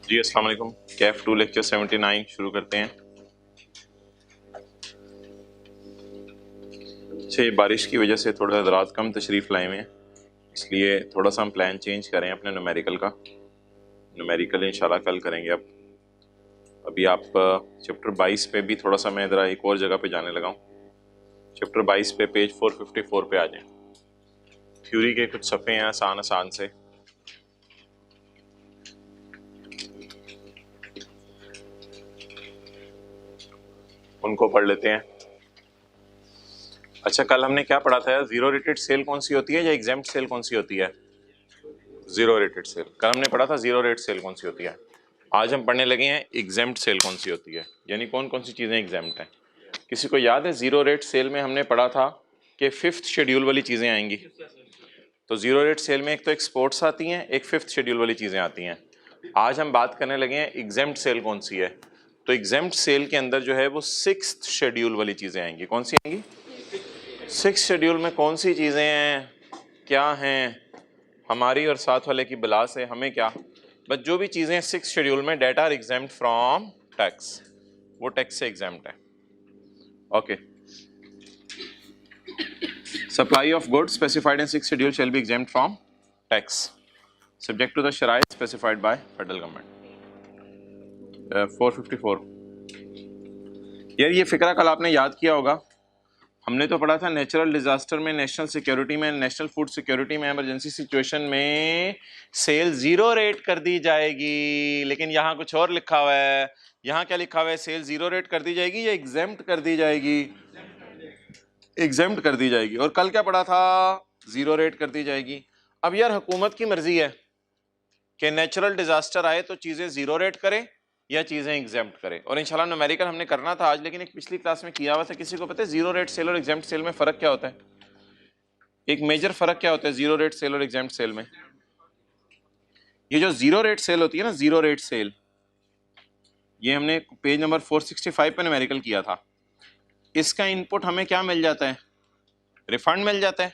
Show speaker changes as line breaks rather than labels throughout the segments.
जी अस्सलाम वालेकुम। कैफ 2 लेक्चर 79 शुरू करते हैं। अच्छा, बारिश की वजह से थोड़ा हजरात कम तशरीफ़ लाए हुए हैं, इसलिए थोड़ा सा हम प्लान चेंज करें अपने न्यूमेरिकल का। न्यूमेरिकल इंशाल्लाह कल करेंगे। अभी आप चैप्टर 22 पे भी थोड़ा सा मैं ज़रा एक और जगह पे जाने लगा हूँ। चैप्टर 22 पे पेज 454 पे आ जाएं। थ्योरी के कुछ सफ़े हैं आसान आसान से, उनको पढ़ लेते हैं। अच्छा, कल हमने क्या पढ़ा था? जीरो रेटेड सेल कौन सी होती है या एग्जेम्प्ट सेल कौन सी होती है? Zero rated sale. कल हमने पढ़ा था जीरो रेट सेल कौन सी होती है। आज हम पढ़ने लगे हैं एग्जेम्प्ट सेल कौन सी होती है, यानी कौन कौन सी चीज़ें एग्जेम्प्ट हैं। किसी को याद है जीरो रेट सेल में हमने पढ़ा था कि फिफ्थ शेड्यूल वाली चीज़ें आएंगी। तो जीरो रेट सेल में एक तो एक्सपोर्ट्स आती हैं, एक फिफ्थ शेड्यूल वाली चीज़ें आती हैं। आज हम बात करने लगे हैं एग्जेम्प्ट सेल कौन सी है। तो एग्जेम्प्ट सेल के अंदर जो है वो सिक्स्थ शेड्यूल वाली चीज़ें आएंगी। कौन सी आएंगी? सिक्स शेड्यूल में कौन सी चीज़ें हैं, क्या हैं, हमारी और साथ वाले की बला से हमें क्या। बस जो भी चीज़ें सिक्स शेड्यूल में data are exempted from tax, वो टैक्स से एग्जाम्ड है। Okay. Supply of goods specified in six schedule shall be exempted from tax subject to the शराइत स्पेसिफाइड बाय फेडरल गवर्नमेंट। 454। यार ये फिक्रा कल आपने याद किया होगा। हमने तो पढ़ा था नेचुरल डिजास्टर में, नेशनल सिक्योरिटी में, नेशनल फूड सिक्योरिटी में, इमरजेंसी सिचुएशन में सेल जीरो रेट कर दी जाएगी। लेकिन यहाँ कुछ और लिखा हुआ है। यहाँ क्या लिखा हुआ है? सेल जीरो रेट कर दी जाएगी या एग्जेम्प्ट कर दी जाएगी? एग्जेम्प्ट कर दी जाएगी। और कल क्या पढ़ा था? जीरो रेट कर दी जाएगी। अब यार हुकूमत की मर्जी है कि नेचुरल डिजास्टर आए तो चीजें जीरो रेट करे या चीजें एग्जेम्प्ट करे। और इंशाल्लाह न्यूमेरिकल हमने करना था आज, लेकिन एक पिछली क्लास में किया हुआ था। किसी को पता है जीरो रेट सेल और एग्जेम्प्ट सेल में फर्क क्या होता है? एक मेजर फर्क क्या होता है जीरो रेट सेल और एग्जेम्प्ट सेल में? ये जो जीरो रेट सेल होती है ना, जीरो रेट सेल, ये हमने पेज नंबर 465 पे न्यूमेरिकल किया था। इसका इनपुट हमें क्या मिल जाता है? रिफंड मिल जाता है।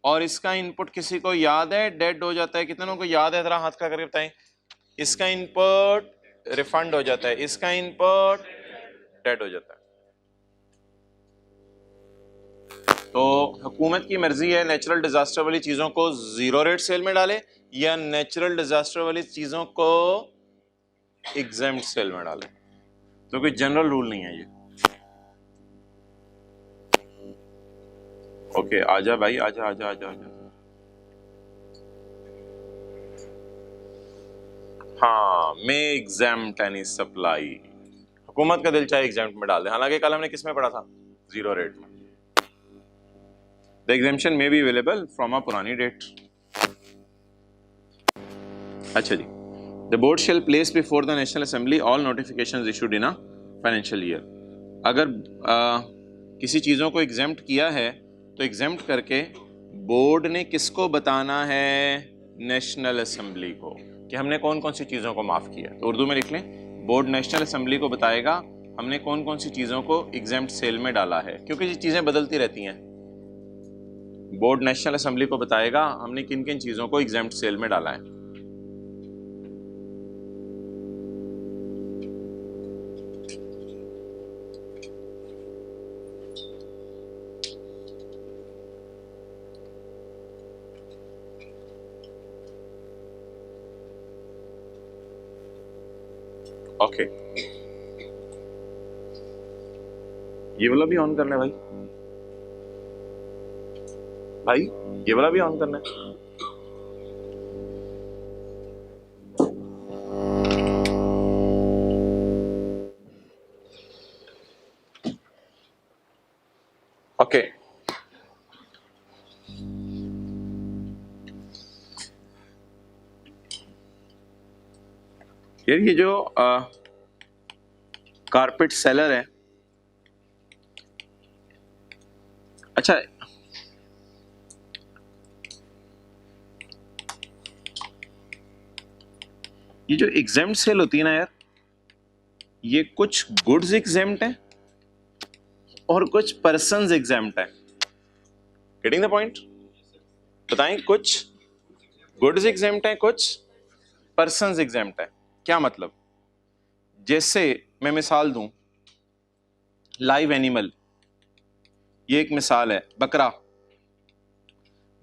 और इसका इनपुट किसी को याद है? डेड हो जाता है। कितनों को याद है? जरा हाथ का करके बताएं। इसका इनपुट रिफंड हो जाता है, इसका इनपुट डेड हो जाता है। तो हुकूमत की मर्जी है नेचुरल डिजास्टर वाली चीजों को जीरो रेट सेल में डाले या नेचुरल डिजास्टर वाली चीजों को एग्जेम्प्ट सेल में डाले। तो कोई जनरल रूल नहीं है ये। ओके, आजा भाई, आजा आजा आजा आजा। हाँ, मे एग्जेम्प्ट एनी सप्लाई। हुकूमत का दिल चाहे एग्जेम्प्ट में डाल दे। हालांकि कल हमने किस में पढ़ा था? जीरो रेट में। The exemption may be available from a पुरानी डेट। अच्छा जी। The board shall place before the national assembly all notifications issued in a financial year. अगर किसी चीज़ों को एग्जेम्प्ट किया है तो एग्जेम्प्ट करके बोर्ड ने किसको बताना है? नेशनल असेंबली को, कि हमने कौन कौन सी चीज़ों को माफ़ किया। तो उर्दू में लिख लें, बोर्ड नेशनल असेंबली को बताएगा हमने कौन कौन सी चीज़ों को एग्जेम्प्ट सेल में डाला है, क्योंकि ये चीज़ें बदलती रहती हैं। बोर्ड नेशनल असेंबली को बताएगा हमने किन किन चीज़ों को एग्जेम्प्ट सेल में डाला है। ओके, ये वाला भी ऑन करना है भाई। भाई ये वाला भी ऑन करना है। ओके, यार ये जो कारपेट सेलर है, अच्छा ये जो एग्जेम्प्ट सेल होती है ना यार, ये कुछ गुड्स एग्जेम्प्ट है और कुछ पर्सन्स एग्जेम्प्ट है। Getting the point? बताएं, कुछ गुड्स एग्जेम्प्ट है, कुछ पर्सन्स एग्जेम्प्ट है। क्या मतलब? जैसे मैं मिसाल दूं, लाइव एनिमल, ये एक मिसाल है। बकरा,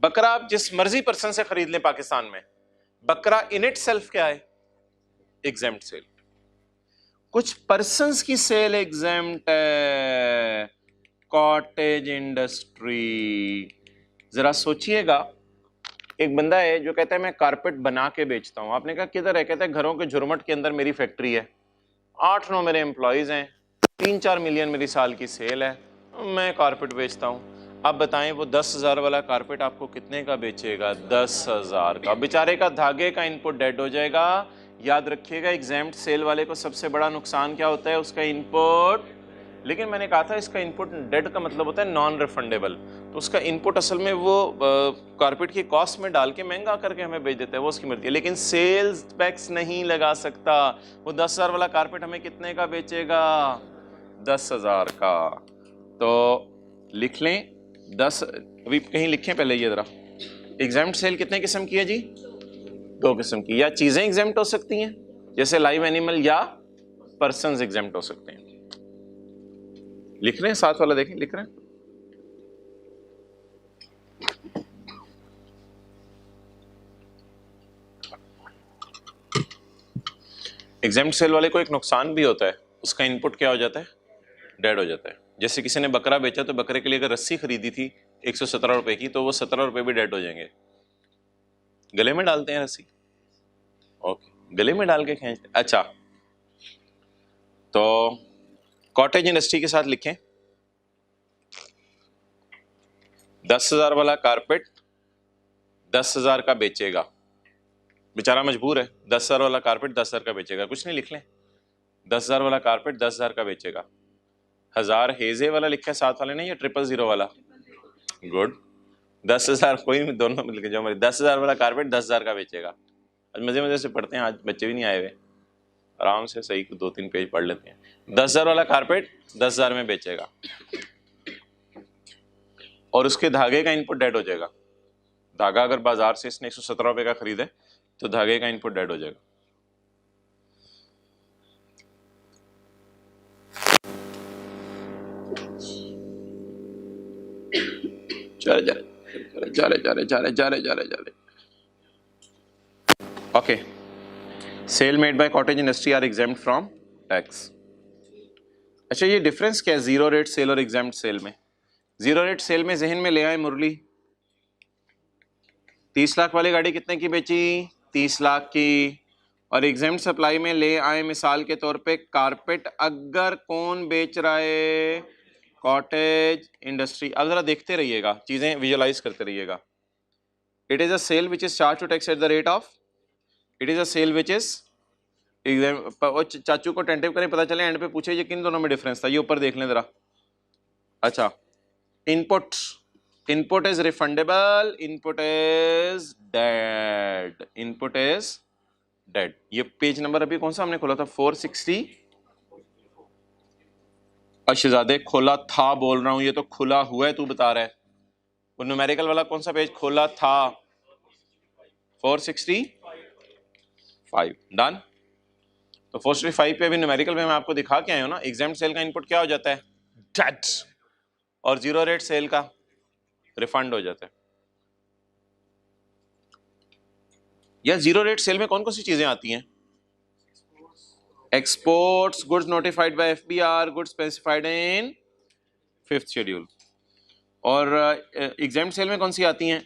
बकरा आप जिस मर्जी पर्सन से खरीद लें पाकिस्तान में, बकरा इन इट सेल्फ क्या है? Exempt sale. कुछ पर्संस की सेल एग्जेम्प्ट है। कॉटेज इंडस्ट्री, जरा सोचिएगा, एक बंदा है जो कहता है मैं कारपेट बना के बेचता हूं। आपने कहा किधर है? कहता है घरों के झुरमट के अंदर मेरी फैक्ट्री है, 8-9 मेरे एम्प्लॉयज हैं, 3-4 मिलियन मेरी साल की सेल है, मैं कारपेट बेचता हूं। आप बताएं वो 10,000 वाला कारपेट आपको कितने का बेचेगा? 10,000 का। बेचारे का धागे का इनपुट डेड हो जाएगा। याद रखिएगा, एग्जेम्प्ट सेल वाले को सबसे बड़ा नुकसान क्या होता है? उसका इनपुट। लेकिन मैंने कहा था इसका इनपुट डेड का मतलब होता है नॉन रिफंडेबल। तो उसका इनपुट असल में वो कारपेट की कॉस्ट में डाल के महंगा करके हमें बेच देता है, वो उसकी मर्जी है। लेकिन सेल्स टैक्स नहीं लगा सकता। वो 10,000 वाला कारपेट हमें कितने का बेचेगा? 10,000 का। तो लिख लें 10, अभी कहीं लिखें पहले ये जरा। एग्जेम्प्ट सेल कितने किस्म की है जी? 2 किस्म की। या चीजें एग्जेम्प्ट हो सकती हैं जैसे लाइव एनिमल, या पर्सन्स एग्जेम्प्ट हो सकते हैं। लिख रहे हैं साथ वाला, देखें लिख रहे हैं। एग्जेम्प्ट सेल वाले को एक नुकसान भी होता है, उसका इनपुट क्या हो जाता है? डेड हो जाता है। जैसे किसी ने बकरा बेचा तो बकरे के लिए अगर रस्सी खरीदी थी 117 रुपए की, तो वो 17 रुपए भी डेड हो जाएंगे। गले में डालते हैं रस्सी, ओके, गले में डाल के खींचते। अच्छा, तो कॉटेज इंडस्ट्री के साथ लिखें 10,000 वाला कारपेट 10,000 का बेचेगा। बेचारा मजबूर है, 10,000 वाला कारपेट 10,000 का बेचेगा। कुछ नहीं, लिख लें 10,000 वाला कारपेट 10,000 का बेचेगा। 1000 हेजे वाला लिखा है साथ वाले ने, या 000 वाला? गुड। 10,000 कोई भी, दोनों मिलकर जो हमारे 10,000 वाला कारपेट 10,000 का बेचेगा। आज मजे मजे से पढ़ते हैं, आज बच्चे भी नहीं आए हुए, आराम से सही 2-3 पेज पढ़ लेते हैं। 10,000 वाला कारपेट 10,000 में बेचेगा और उसके धागे का इनपुट डेड हो जाएगा। धागा अगर बाजार से इसने 117 रुपए का खरीदे तो धागे का इनपुट डेड हो जाएगा। चले okay. Sale made by cottage industry are exempt from tax. अच्छा, ये डिफरेंस क्या है जीरो रेट सेल और एग्जेम्प्ट सेल में? जीरो रेट सेल में जहन में ले आए मुरली, 30 लाख वाली गाड़ी कितने की बेची? 30 लाख की। और एग्जेम्प्ट सप्लाई में ले आए मिसाल के तौर पे कारपेट, अगर कौन बेच रहा है? Cottage industry. अब जरा देखते रहिएगा, चीजें विजुअलाइज करते रहिएगा। It is a sale which is charge to tax at the rate of, it is a sale which is चाचू को टेंटिव करें, पता चले एंड पे पूछे ये किन दोनों में डिफरेंस था। ये ऊपर देख लें जरा। अच्छा, input, input is refundable, input is dead, input is dead. ये पेज नंबर अभी कौन सा हमने खोला था? 460। शहजादे खोला था बोल रहा हूं, ये तो खुला हुआ है तू बता रहा है। वो न्यूमेरिकल वाला कौन सा पेज खोला था? 465 डन। तो 465 पे अभी न्यूमेरिकल में मैं आपको दिखा के आया हूं ना। एग्जेम्प्ट सेल का इनपुट क्या हो जाता है? डेड। और जीरो रेट सेल का रिफंड हो जाता है। या जीरो रेट सेल में कौन कौन सी चीजें आती हैं? Exports, goods notified by FBR, goods specified in 5th schedule. और एग्जेम्प्ट सेल में कौन सी आती हैं?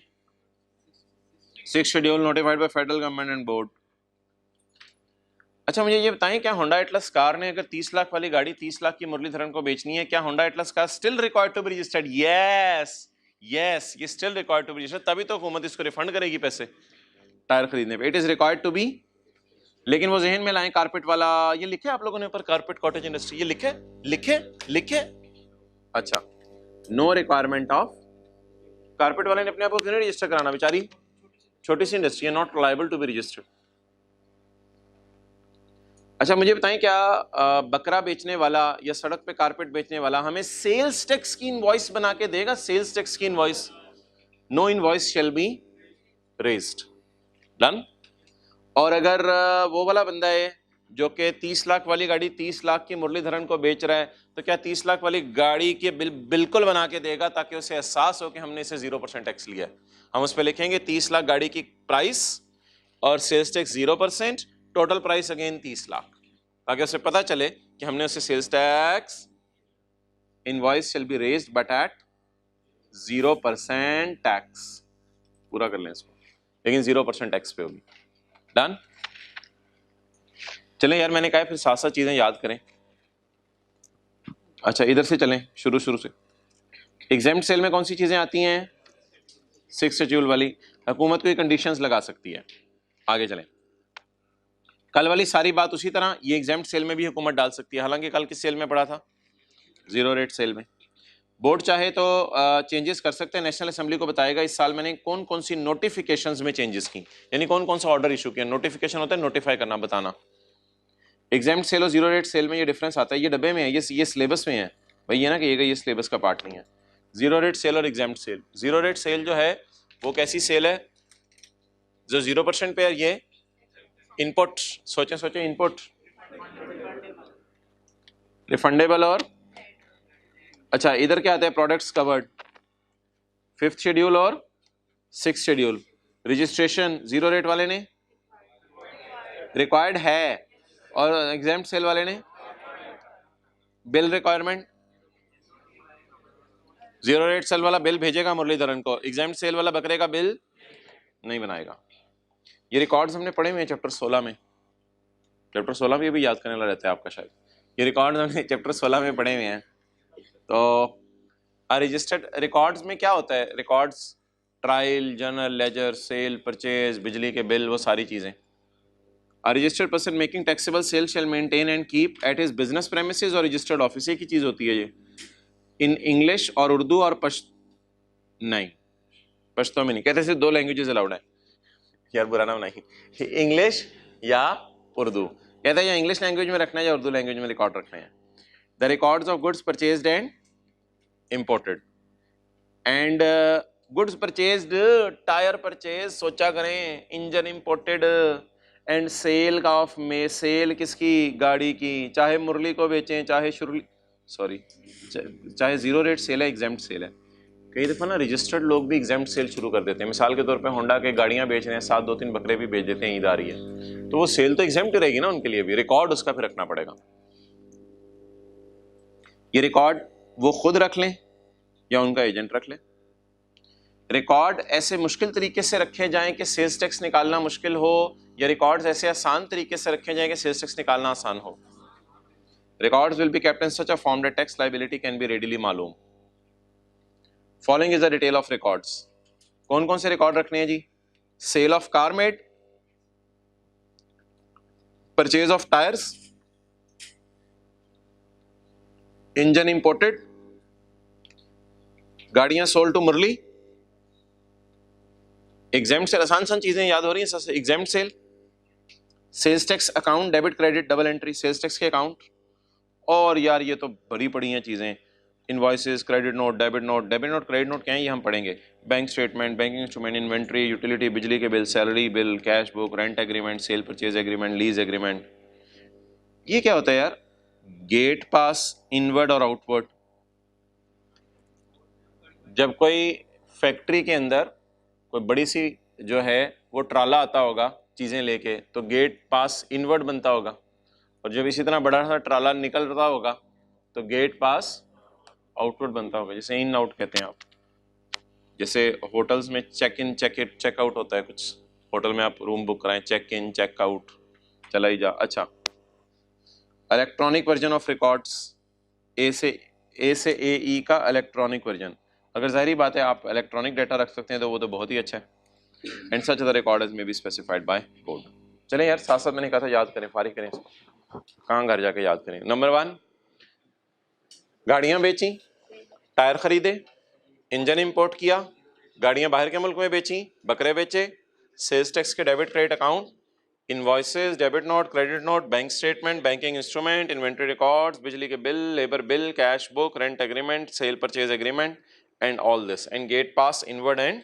6th schedule, notified by federal government and board. अच्छा, मुझे ये बताएं, क्या होंडा एटलस कार ने अगर 30 लाख वाली गाड़ी 30 लाख की मुरलीधरन को बेचनी है, क्या Honda Atlas car still required to be registered? Yes, yes, ये still required to be registered. तभी तो हुकूमत इसको रिफंड करेगी पैसे टायर खरीदने पे। It is required to be. लेकिन वो जहन में लाएं कारपेट वाला, ये लिखे आप लोगों ने ऊपर कारपेट कॉटेज इंडस्ट्री, ये लिखे लिखे लिखे। अच्छा, नो रिक्वायरमेंट ऑफ, कारपेट वाले ने अपने आप को क्यों नहीं रजिस्टर कराना? बेचारी छोटी सी इंडस्ट्री है, not liable to be registered. अच्छा, मुझे बताएं, क्या बकरा बेचने वाला या सड़क पे कारपेट बेचने वाला हमें सेल्स टैक्स की इनवॉइस बना के देगा? सेल्स टैक्स की invoice, no invoice shall be raised, done. और अगर वो वाला बंदा है जो कि 30 लाख वाली गाड़ी 30 लाख की मुरलीधरन को बेच रहा है, तो क्या 30 लाख वाली गाड़ी के बिल्कुल बना के देगा ताकि उसे एहसास हो कि हमने इसे 0% टैक्स लिया है। हम उस पर लिखेंगे 30 लाख गाड़ी की प्राइस और sales tax 0%, total price again 30 lakh, ताकि उसे पता चले कि हमने उसे sales tax invoice shall be raised but at 0% tax. पूरा कर लें इसको, लेकिन 0% टैक्स पे होगी। डन। चलें यार, मैंने कहा फिर साथ साथ चीजें याद करें। अच्छा इधर से चलें, शुरू से। एग्जाम्प्ट सेल में कौन सी चीजें आती हैं? 6 शेड्यूल वाली। हुकूमत कोई कंडीशंस लगा सकती है। आगे चलें, कल वाली सारी बात उसी तरह ये एग्जाम्प्ट सेल में भी हुकूमत डाल सकती है। हालांकि कल किस सेल में पड़ा था? जीरो रेट सेल में। बोर्ड चाहे तो चेंजेस कर सकते हैं, नेशनल असेंबली को बताएगा इस साल मैंने कौन कौन सी नोटिफिकेशंस में चेंजेस की, यानी कौन कौन सा ऑर्डर इशू किया। नोटिफिकेशन होता है नोटिफाई करना, बताना। एग्जाम्प्ट सेल और जीरो रेट सेल में ये डिफरेंस आता है। ये डब्बे में है, ये सिलेबस में है भाई, ये ना कि ये सिलेबस का पार्ट नहीं है। जीरो रेट सेल और exempt sale. Zero rate sale जो है वो कैसी सेल है? जो 0% पे है, ये इनपुट, सोचें इनपुट रिफंडेबल और अच्छा इधर क्या आता है? प्रोडक्ट्स कवर्ड, 5th शेड्यूल और 6th schedule. Registration zero rate वाले ने रिक्वायर्ड है और एग्जाम्प्ट सेल वाले ने bill requirement. Zero rate sale वाला बिल भेजेगा मुरलीधरन को, एग्जाम्प्ट सेल वाला बकरे का बिल नहीं बनाएगा। ये रिकॉर्ड्स हमने पढ़े हुए हैं चैप्टर 16 में। चैप्टर 16 में भी याद करने वाला रहता है आपका शायद। ये रिकॉर्ड्स हमने चैप्टर 16 में पढ़े हुए हैं। तो रजिस्टर्ड रिकॉर्ड्स में क्या होता है? Records trial, journal, ledger, sale, purchase, बिजली के बिल, वो सारी चीजें। A registered person making taxable sales shall maintain and keep at his business premises or registered office, एक ही चीज होती है ये। इन इंग्लिश और उर्दू और नहीं, पश्तो में नहीं कहते, सिर्फ 2 लैंग्वेजेस अलाउड है यार, बुरा नाम नहीं, इंग्लिश या उर्दू कहते हैं, या इंग्लिश लैंग्वेज में रखना है या उर्दू लैंग्वेज में रिकॉर्ड रखना है। The records of goods purchased and imported and goods purchased, tyre purchase सोचा करें, इंजन इंपोर्टेड एंड सेल का ऑफ में, सेल किसकी? गाड़ी की, चाहे मुरली को बेचें चाहे चाहे जीरो रेट सेल है, एग्जाम्प्ट सेल है। कई दफ़ा ना रजिस्टर्ड लोग भी एग्जाम्प्ट सेल शुरू कर देते हैं। मिसाल के तौर पे होंडा के गाड़ियां बेच रहे हैं, 7 2-3 बकरे भी बेच देते हैं, ईद आ रही है तो वो सेल तो एग्जाम्प्ट रहेगी ना उनके लिए भी, रिकॉर्ड उसका फिर रखना पड़ेगा। ये रिकॉर्ड वो खुद रख लें या उनका एजेंट रख ले। रिकॉर्ड ऐसे मुश्किल तरीके से रखे जाएं कि सेल्स टैक्स निकालना मुश्किल हो, या रिकॉर्ड्स ऐसे आसान तरीके से रखे जाएं कि सेल्स टैक्स निकालना आसान हो। Records will be kept in such a form that tax liability can be readily मालूम। Following is the detail of records. कौन कौन से रिकॉर्ड रखने हैं जी? Sale of car made, purchase of tyres, engine imported, गाड़ियां sold to Murli. Exempt sale, आसान सान चीजें याद हो रही हैं सबसे। Exempt sale, sales tax account, debit credit double entry, sales tax के अकाउंट। और यार ये तो बड़ी पड़ी हैं चीजें, invoices, credit note, debit note. Debit note credit note क्या है ये हम पढ़ेंगे। Bank statement, banking instrument, inventory, utility, बिजली के bill, salary bill, cash book, rent agreement, sale purchase agreement, lease agreement. ये क्या होता है यार? गेट पास, इनवर्ड और आउटवर्ड। जब कोई फैक्ट्री के अंदर कोई बड़ी सी जो है वो ट्राला आता होगा चीजें लेके, तो गेट पास इनवर्ड बनता होगा, और जब इसी तरह बड़ा सा ट्राला निकल रहा होगा तो गेट पास आउटवर्ड बनता होगा, जैसे इन आउट कहते हैं आप। जैसे होटल्स में चेक इन, चेक आउट होता है कुछ, होटल में आप रूम बुक कराएं, चेक इन चेक आउट, चला ही जा। अच्छा, इलेक्ट्रॉनिक वर्जन ऑफ रिकॉर्ड्स, ए से ए ई का इलेक्ट्रॉनिक वर्जन। अगर जाहिर बात है आप इलेक्ट्रॉनिक डाटा रख सकते हैं तो वो तो बहुत ही अच्छा है। एंड सच द रिकॉर्ड में बी स्पेसिफाइड बाय कोड। चलें यार, साथ साथ मैंने कहा था याद करें, फारिग करें इसको, कहाँ घर जाके याद करें। नंबर 1, गाड़ियां बेची, टायर खरीदे, इंजन इंपोर्ट किया, गाड़ियां बाहर के मुल्क में बेची, बकरे बेचे, सेल्स टैक्स के debit credit account, invoices, debit note, credit note, bank statement, banking instrument, inventory records, बिजली के bill, labour bill, cash book, rent agreement, sale purchase agreement, and all this, and gate pass, inward and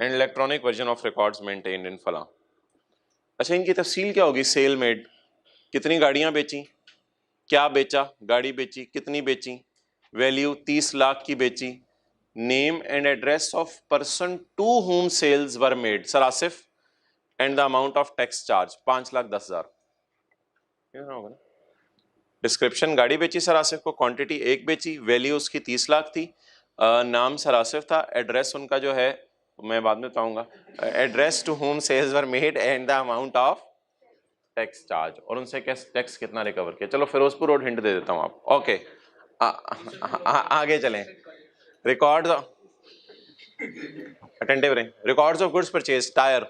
electronic version of records maintained in फला। अच्छा, इनकी तफसील क्या होगी? Cell made, कितनी गाड़ियां बेची, क्या बेचा, गाड़ी बेची, कितनी बेची, वैल्यू 30 लाख की बेची, name and address of person to whom sales were made, sir Asif, and the amount of tax charge 5,10,000। Description गाड़ी बेची सर आसिफ को, क्वांटिटी एक बेची, वैल्यू उसकी 30 लाख थी, नाम सर आसिफ था, एड्रेस उनका जो है मैं बाद में बताऊंगा, address to whom sales were made and the amount of tax charge, और उनसे टैक्स कितना रिकवर किया। चलो फिरोजपुर रोड हिंट दे देता हूँ आप, ओके। आगे चलें। रिकॉर्ड्स अटेंटिव रहे। Records of goods purchase, tyre,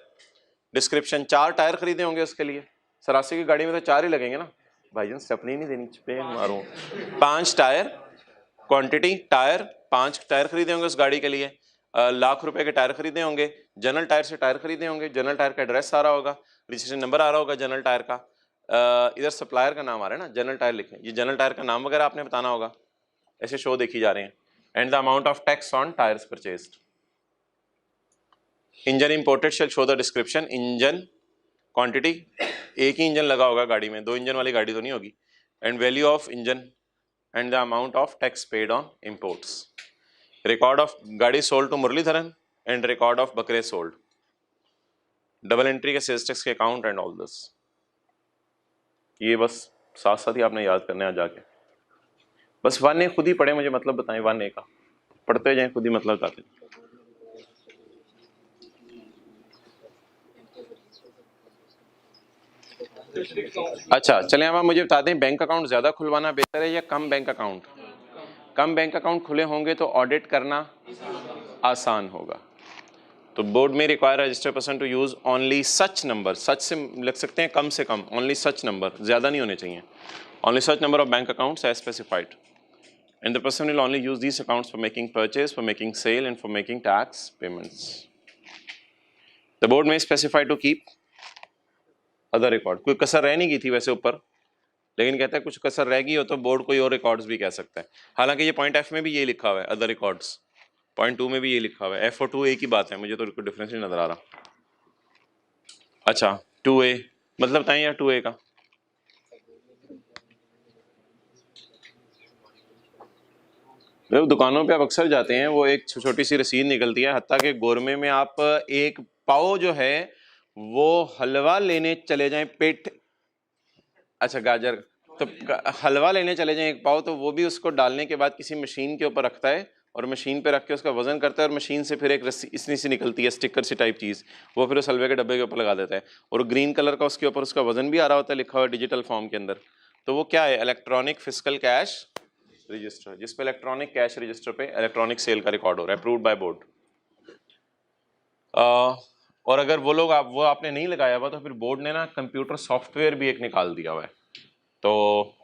description 4 tyre खरीदे होंगे उसके लिए, सरासी की गाड़ी में तो 4 ही लगेंगे ना भाईजान, स्टेपनी नहीं देनी पे मारूं। 5 टायर, क्वांटिटी टायर 5 टायर खरीदे होंगे उस गाड़ी के लिए, लाख रुपए के टायर खरीदे होंगे, जनरल टायर से टायर खरीदे होंगे, जनरल टायर का एड्रेस आ रहा होगा, रजिस्ट्रेशन नंबर आ रहा होगा जनरल टायर का, इधर सप्लायर का नाम आ रहा है ना, जनरल टायर लिखें, ये जनरल टायर का नाम वगैरह आपने बताना होगा, ऐसे शो देखी जा रहे हैं, and the amount of tax on tyres purchased. Engine imported shall show the description, engine quantity, एक ही इंजन लगा होगा गाड़ी में, 2 इंजन वाली गाड़ी तो नहीं होगी, and value of engine and the amount of tax paid on imports. Record of गाड़ी sold to Muralidharan and record of बकरे सोल्ड, डबल एंट्री के सेल्स टैक्स के अकाउंट एंड ऑल दिस। ये बस साथ साथ ही आपने याद करने आ जाके, बस 1A खुद ही पढ़े, मुझे मतलब बताएं 1A का, पढ़ते जाएं खुद ही मतलब बताते। अच्छा चलें अब आप मुझे बता दें, बैंक अकाउंट ज्यादा खुलवाना बेहतर है या कम बैंक अकाउंट? कम बैंक अकाउंट खुले होंगे तो ऑडिट करना आसान होगा। तो board may require register person to use only such number, सच से लिख सकते हैं कम से कम, ओनली सच नंबर, ज्यादा नहीं होने चाहिए, only such number of bank accounts as specified, and the person will only use these accounts for making purchase, for making sale and for making tax payments. The board में specify to keep other record, कोई कसर रह नहीं गई थी वैसे ऊपर, लेकिन कहता है कुछ कसर रह गई हो तो बोर्ड कोई और रिकॉर्ड्स भी कह सकता है, हालांकि ये पॉइंट एफ में भी ये लिखा हुआ है अदर रिकॉर्ड्स, पॉइंट 2 में भी ये लिखा हुआ है, एफ और 2A की बात है, मुझे तो कोई डिफरेंस नहीं नजर आ रहा। अच्छा 2A मतलब बताएं यार 2A का, जब दुकानों पे आप अक्सर जाते हैं वो एक छोटी सी रसीद निकलती है, हत्ता के गोरमे में आप एक पाव जो है वो हलवा लेने चले जाएं पेट, अच्छा गाजर, तो हलवा लेने चले जाएं एक पाव, तो वो भी उसको डालने के बाद किसी मशीन के ऊपर रखता है और मशीन पे रख के उसका वजन करता है, और मशीन से फिर एक रस्सी इतनी सी निकलती है स्टिकर सी टाइप चीज़, वो फिर उस हलवे के डब्बे के ऊपर लगा देता है, और ग्रीन कलर का उसके ऊपर उसका वजन भी आ रहा होता है लिखा हुआ डिजिटल फॉर्म के अंदर। तो वो क्या है? इलेक्ट्रॉनिक फिजिकल कैश रजिस्टर, जिस पे इलेक्ट्रॉनिक कैश रजिस्टर पे इलेक्ट्रॉनिक सेल का रिकॉर्ड हो रहा है, अप्रूव्ड बाय बोर्ड। और अगर वो लोग वो आपने नहीं लगाया हुआ तो फिर बोर्ड ने ना कंप्यूटर सॉफ्टवेयर भी एक निकाल दिया हुआ है, तो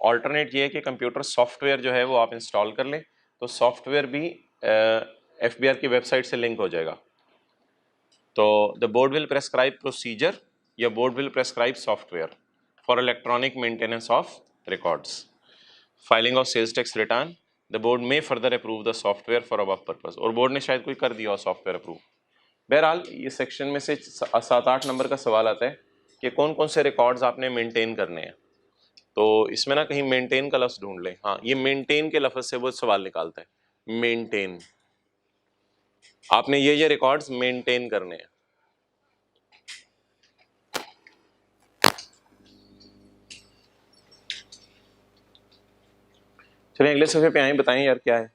ऑल्टरनेट ये है कि कंप्यूटर सॉफ्टवेयर जो है वो आप इंस्टॉल कर लें, तो सॉफ्टवेयर भी FBR की वेबसाइट से लिंक हो जाएगा। तो the board will prescribe procedure या board will prescribe software for electronic maintenance of records, filing of sales tax return, the board may further approve the software for above purpose, और board ने शायद कोई कर दिया हो सॉफ्टवेयर अप्रूव। बहरहाल ये सेक्शन में से 7-8 नंबर का सवाल आता है कि कौन कौन से रिकॉर्ड्स आपने मेंटेन करने हैं, तो इसमें ना कहीं मेंटेन का लफ्ज ढूंढ लें, हाँ ये मेंटेन के लफ्ज से वो सवाल निकालता है, मेंटेन, आपने ये रिकॉर्ड्स मेंटेन करने हैं। चलिए अगले सफे पे आए, बताएं यार क्या है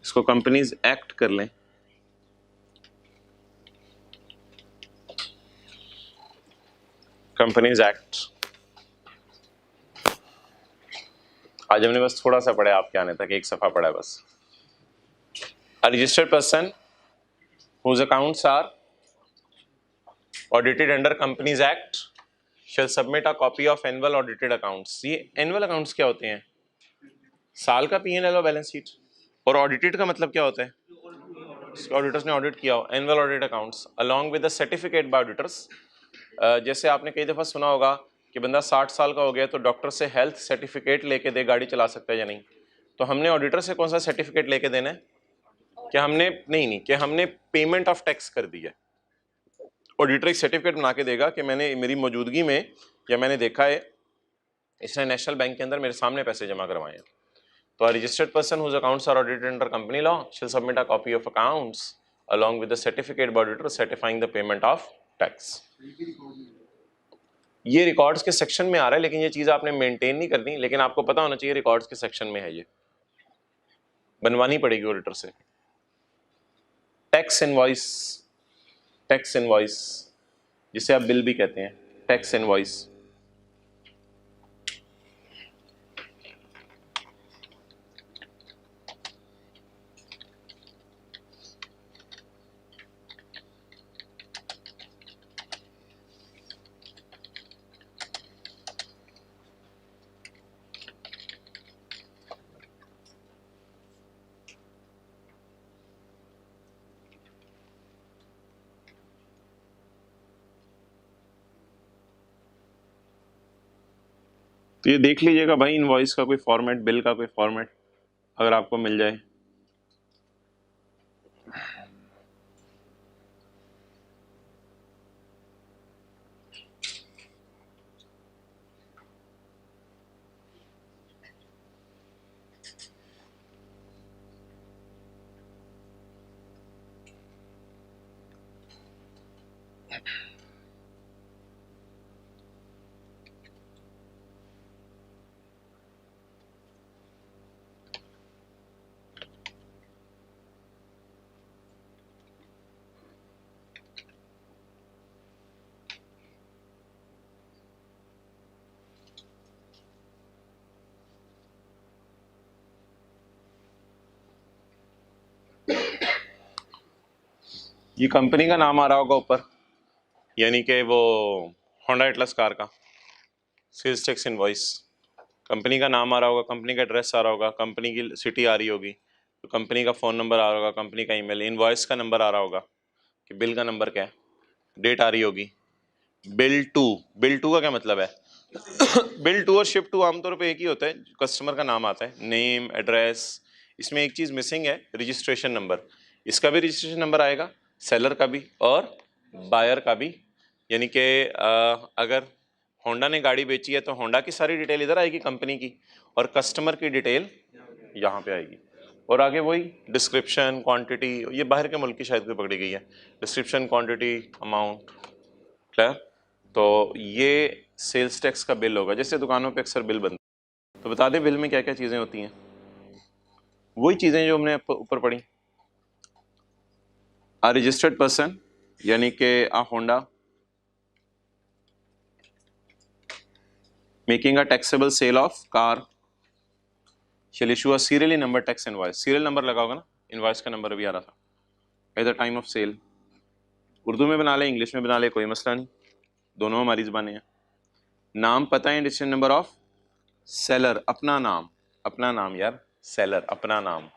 इसको, कंपनीज एक्ट कर लें, कंपनीज एक्ट, आज हमने बस थोड़ा सा पढ़ा, आपके आने तक एक सफा पढ़ा है बस। A registered person whose accounts are audited under Companies Act shall submit a copy of annual audited accounts। ये annual accounts क्या होते हैं? साल का P&L और बैलेंस शीट, और ऑडिटेड का मतलब क्या होता है? ऑडिटर्स ने ऑडिट किया हो, annual audit accounts along with the certificate by auditors। जैसे आपने कई दफ़ा सुना होगा कि बंदा 60 साल का हो गया तो डॉक्टर से हेल्थ सर्टिफिकेट लेके दे गाड़ी चला सकता है या नहीं, तो हमने ऑडिटर से कौन सा सर्टिफिकेट लेके देना है कि हमने नहीं कि हमने पेमेंट ऑफ टैक्स कर दी है। ऑडिटर एक सर्टिफिकेट बना के देगा कि मैंने मेरी मौजूदगी में या मैंने देखा है इसने नेशनल बैंक के अंदर मेरे सामने पैसे जमा करवाए हैं। तो a registered person whose accounts are audited under company law shall submit a copy of accounts along with the certificate by auditor certifying the payment of tax। ये रिकॉर्ड्स के सेक्शन में आ रहा है, लेकिन ये चीज आपने मेंटेन नहीं करनी, लेकिन आपको पता होना चाहिए रिकॉर्ड्स के सेक्शन में है, ये बनवानी पड़ेगी ऑडिटर से। टैक्स इनवॉइस, टैक्स इनवॉइस जिसे आप बिल भी कहते हैं, टैक्स इनवॉइस। तो ये देख लीजिएगा भाई, इनवॉइस का कोई फॉर्मेट, बिल का कोई फॉर्मेट अगर आपको मिल जाए। ये कंपनी का नाम आ रहा होगा ऊपर, यानी कि वो होंडा एटलस कार का सेल्स टैक्स इनवॉइस, कंपनी का नाम आ रहा होगा, कंपनी का एड्रेस आ रहा होगा, कंपनी की सिटी आ रही होगी, तो कंपनी का फ़ोन नंबर आ रहा होगा, कंपनी का ईमेल, इनवॉइस का नंबर आ रहा होगा कि बिल का नंबर क्या है, डेट आ रही होगी। बिल टू, बिल टू का क्या मतलब है? बिल टू और शिप टू आमतौर पे एक ही होता है, कस्टमर का नाम आता है, नेम, एड्रेस। इसमें एक चीज़ मिसिंग है, रजिस्ट्रेशन नंबर। इसका भी रजिस्ट्रेशन नंबर आएगा, सेलर का भी और बायर का भी। यानी कि अगर होंडा ने गाड़ी बेची है तो होंडा की सारी डिटेल इधर आएगी कंपनी की, और कस्टमर की डिटेल यहाँ पे आएगी। और आगे वही डिस्क्रिप्शन, क्वांटिटी, ये बाहर के मुल्क की शायद कोई पकड़ी गई है, डिस्क्रिप्शन, क्वांटिटी, अमाउंट। क्लियर? तो ये सेल्स टैक्स का बिल होगा। जैसे दुकानों पे अक्सर बिल बनते हैं, तो बता दें बिल में क्या क्या चीज़ें होती हैं। वही चीज़ें जो हमने ऊपर पढ़ी। अ रजिस्टर्ड पर्सन यानी कि a Honda making a taxable sale of car shall issue a serially number tax invoice। Serial number लगा होगा ना, इनवॉइस का नंबर भी आ रहा था। At the time of sale, Urdu में बना ले, इंग्लिश में बना ले, कोई मसला नहीं, दोनों हमारी ज़बानें हैं। नाम, पता है, रजिस्ट्रेशन नंबर ऑफ सेलर, अपना नाम, अपना नाम यार, सेलर अपना नाम।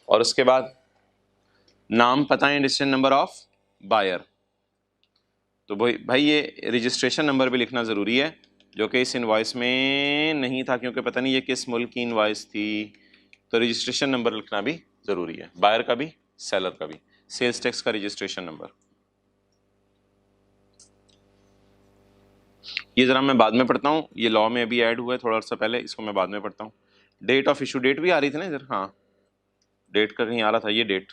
और उसके बाद नाम, पता है, रजिस्ट्रेशन नंबर ऑफ बायर। तो भाई ये रजिस्ट्रेशन नंबर भी लिखना ज़रूरी है, जो कि इस इनवॉइस में नहीं था, क्योंकि पता नहीं ये किस मुल्क की इनवॉइस थी। तो रजिस्ट्रेशन नंबर लिखना भी ज़रूरी है, बायर का भी, सेलर का भी। सेल्स टैक्स का रजिस्ट्रेशन नंबर, ये ज़रा मैं बाद में पढ़ता हूँ, ये लॉ में अभी ऐड हुआ है थोड़ा सा पहले, इसको मैं बाद में पढ़ता हूँ। डेट ऑफ इशू, डेट भी आ रही थी ना इधर, हाँ डेट का कहीं आ रहा था, ये डेट,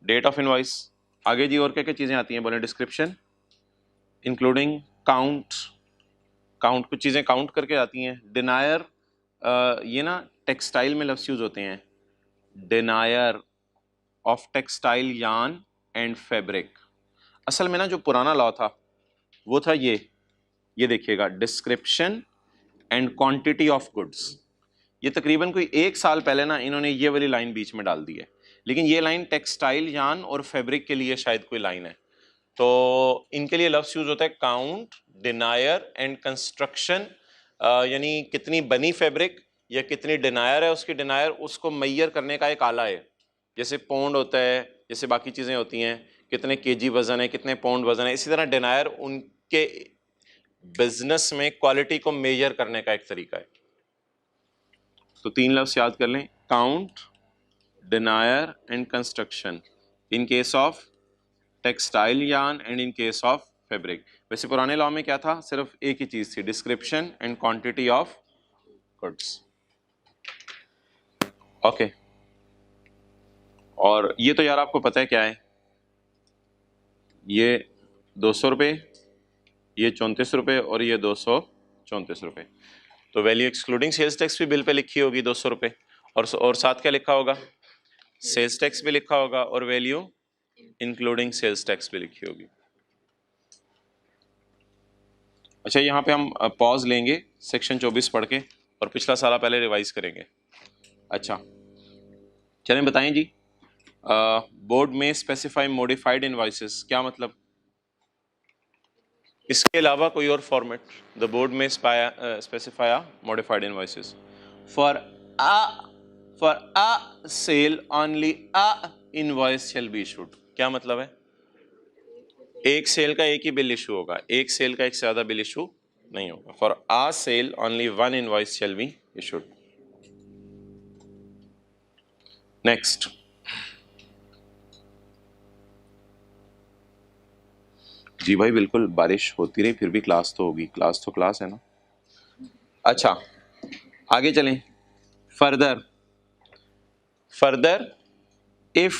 डेट ऑफ इनवॉइस। आगे जी और क्या क्या चीज़ें आती हैं बोले? डिस्क्रिप्शन इंक्लूडिंग काउंट, काउंट, कुछ चीज़ें काउंट करके आती हैं। डिनायर, ये ना टेक्सटाइल में लफ्ज़ यूज़ होते हैं, denier of textile yarn and fabric. असल में ना जो पुराना लॉ था वो था ये देखिएगा, description and quantity of goods. ये तकरीबन कोई 1 साल पहले ना इन्होंने ये वाली लाइन बीच में डाल दी है, लेकिन ये लाइन टेक्सटाइल यार्न और फैब्रिक के लिए शायद कोई लाइन है। तो इनके लिए लफ्ज़ यूज होता है काउंट, डिनायर एंड कंस्ट्रक्शन। यानी कितनी बनी फैब्रिक या कितनी डिनायर है उसकी, डिनायर उसको मैयर करने का एक आला है, जैसे पौंड होता है, जैसे बाकी चीज़ें होती हैं, कितने केजी वज़न है, कितने पौंड वज़न है। इसी तरह डिनायर उनके बिजनेस में क्वालिटी को मेजर करने का एक तरीका है। तो 3 लफ्ज़ याद कर लें, count, डिनायर and construction in case of textile yarn and in case of fabric. वैसे पुराने लॉ में क्या था, सिर्फ एक ही चीज थी, description and quantity of goods. Okay, और ये तो यार आपको पता है क्या है, ये 200 रुपये, ये 34 रुपये और ये 234 रुपये। तो वैल्यू एक्सक्लूडिंग सेल्स टैक्स भी बिल पे लिखी होगी 200 रुपये, और साथ क्या लिखा होगा, सेल्स टैक्स भी लिखा होगा और वैल्यू इंक्लूडिंग सेल्स टैक्स भी लिखी होगी। अच्छा, यहाँ पे हम पॉज लेंगे सेक्शन 24 पढ़ के और पिछला सारा पहले रिवाइज करेंगे। अच्छा चलें बताएं जी, बोर्ड में स्पेसिफाई मॉडिफाइड इनवॉइसेस क्या मतलब, इसके अलावा कोई और फॉर्मेट, द बोर्ड में specify modified invoices for a sale only a invoice shall be issued. क्या मतलब है, एक सेल का एक ही बिल इशू होगा, एक सेल का एक से ज्यादा बिल इशू नहीं होगा। For a sale only one invoice shall be issued. Next, जी भाई बिल्कुल, बारिश होती रही फिर भी क्लास तो होगी, क्लास तो क्लास है ना। अच्छा आगे चलें, further if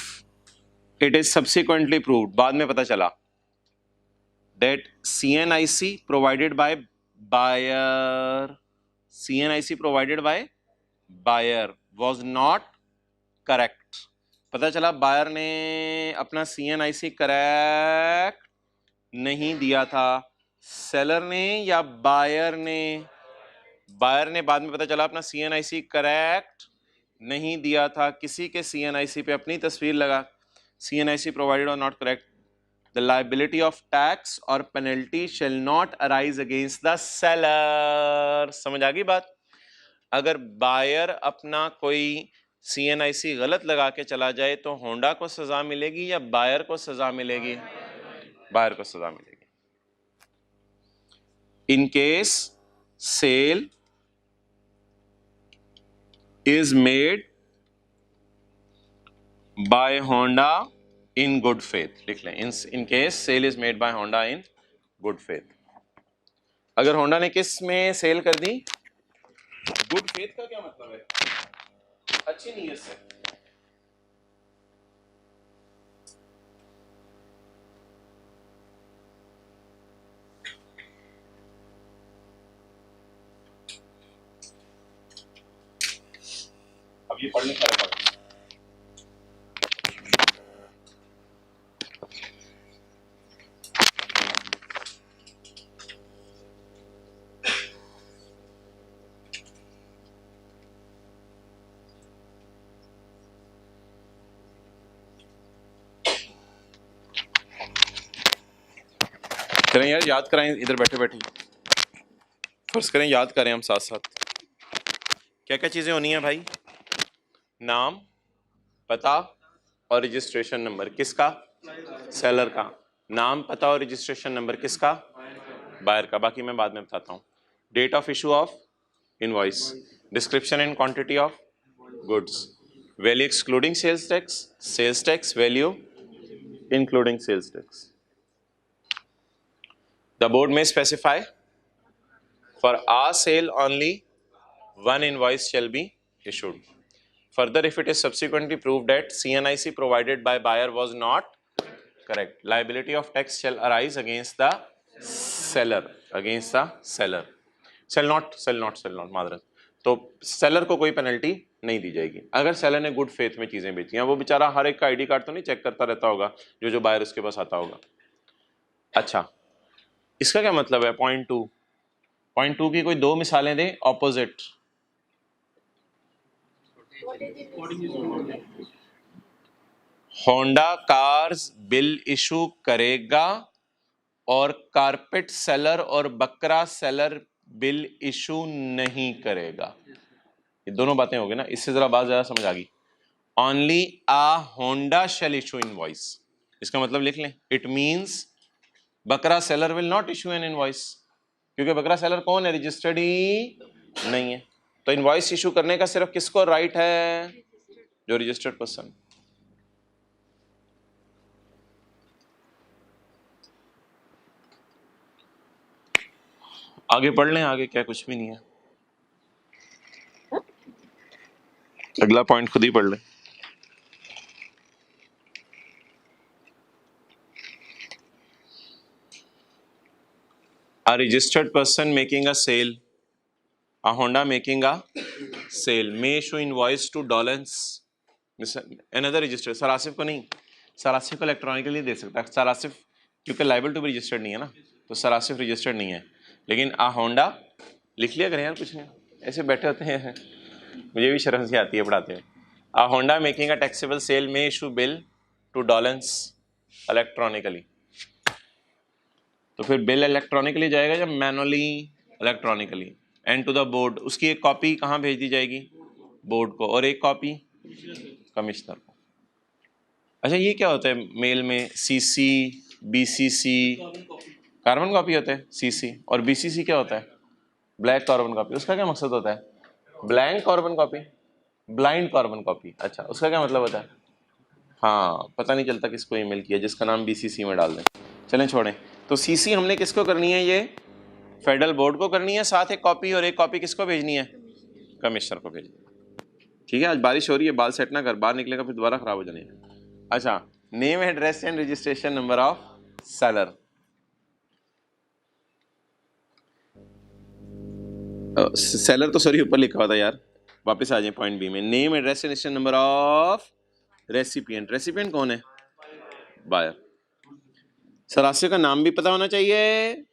it is subsequently proved, बाद में पता चला, that CNIC provided by buyer was not correct। पता चला बायर ने अपना CNIC करेक्ट नहीं दिया था, सेलर ने या बायर ने, बायर ने बाद में पता चला अपना CNIC करेक्ट नहीं दिया था, किसी के CNIC पे अपनी तस्वीर लगा, CNIC provided or not correct, the liability of tax or penalty shall not arise against the seller। समझ आ गई बात। अगर बायर अपना कोई CNIC गलत लगा के चला जाए तो होंडा को सजा मिलेगी या बायर को सजा मिलेगी, बायर को सजा मिलेगी। In case sale is made by Honda in good faith, लिख लें, in case sale is made by Honda in good faith। अगर होंडा ने किस में सेल कर दी, गुड फेथ का क्या मतलब है, अच्छी नीयत से। अब ये पढ़ने का है, चलें यार याद कराएं, इधर बैठे बैठे फर्ज करें याद करें हम साथ साथ। क्या क्या चीजें होनी है भाई, नाम, पता और रजिस्ट्रेशन नंबर, किसका, सेलर का। नाम, पता और रजिस्ट्रेशन नंबर किसका, बायर का, बाकी मैं बाद में बताता हूँ। Date of issue of invoice, description and quantity of goods, value excluding sales tax, value including sales tax. The board may specify for a sale only one invoice shall be issued. Further, if it is subsequently proved that CNIC provided by buyer was not correct, liability of tax shall arise against the seller, shall not मादरत। तो seller को कोई penalty नहीं दी जाएगी अगर seller ने good faith में चीजें बेची हैं। वो बेचारा हर एक का आईडी कार्ड तो नहीं चेक करता रहता होगा जो बायर उसके पास आता होगा। अच्छा, इसका क्या मतलब है, पॉइंट टू की कोई दो मिसालें दें opposite. Honda cars bill issue करेगा और कारपेट सेलर और बकरा सेलर बिल इशू नहीं करेगा। ये दोनों बातें हो गई ना, इससे जरा बात ज्यादा समझ आ गई। ओनली आ होंडा शेल इशू इनवॉइस, इसका मतलब लिख लें, इट मींस बकरा seller will not issue an invoice, क्योंकि बकरा सेलर कौन है, रजिस्टर्ड ही नहीं है। तो इनवॉइस इशू करने का सिर्फ किसको राइट है, जो रजिस्टर्ड पर्सन। आगे पढ़ लें, आगे क्या कुछ भी नहीं है, अगला पॉइंट खुद ही पढ़ लें। A registered person making a sale, a Honda making a sale may issue invoice to Dolans another registered। सरासिफ को नहीं, सरासिफ को इलेक्ट्रॉनिकली दे सकता है, सरासिफ क्योंकि लाइबल टू बी रजिस्टर्ड नहीं है ना, तो सरासिफ रजिस्टर्ड नहीं है। लेकिन आ होंडा लिख लिया करें यार, कुछ नहीं ऐसे बैठे होते हैं, मुझे भी शर्म सी आती है पढ़ाते हुए। A Honda making a taxable sale may issue bill to डॉलेंस इलेक्ट्रॉनिकली। तो फिर बिल इलेक्ट्रॉनिकली जाएगा या manually? Electronically. And to the board, उसकी एक कॉपी कहाँ भेज दी जाएगी? बोर्ड को, और एक कॉपी कमिश्नर को। अच्छा ये क्या होता है मेल में? सीसी, बीसीसी, कार्बन कॉपी होता है सीसी, और बीसीसी क्या होता है? Black carbon copy. उसका क्या मकसद होता है? Blank carbon copy, blind carbon copy. अच्छा उसका क्या मतलब होता है? हाँ, पता नहीं चलता किसको ईमेल किया, जिसका नाम बीसीसी में डाल दें। चलें छोड़ें। तो सीसी हमने किसको करनी है? ये फेडरल बोर्ड को करनी है, साथ एक कॉपी, और एक कॉपी किसको भेजनी है? कमिश्नर को भेजनी है। ठीक है, आज बारिश हो रही है, बाल सेट ना कर, बाहर निकलेगा फिर दोबारा खराब हो जाने। अच्छा, name, address and registration number of seller. Seller तो सॉरी ऊपर लिखा हुआ था यार, वापस आ जाए पॉइंट बी में। Name, address and registration number of recipient. Recipient कौन है? बायर। सरासियों का नाम भी पता होना चाहिए,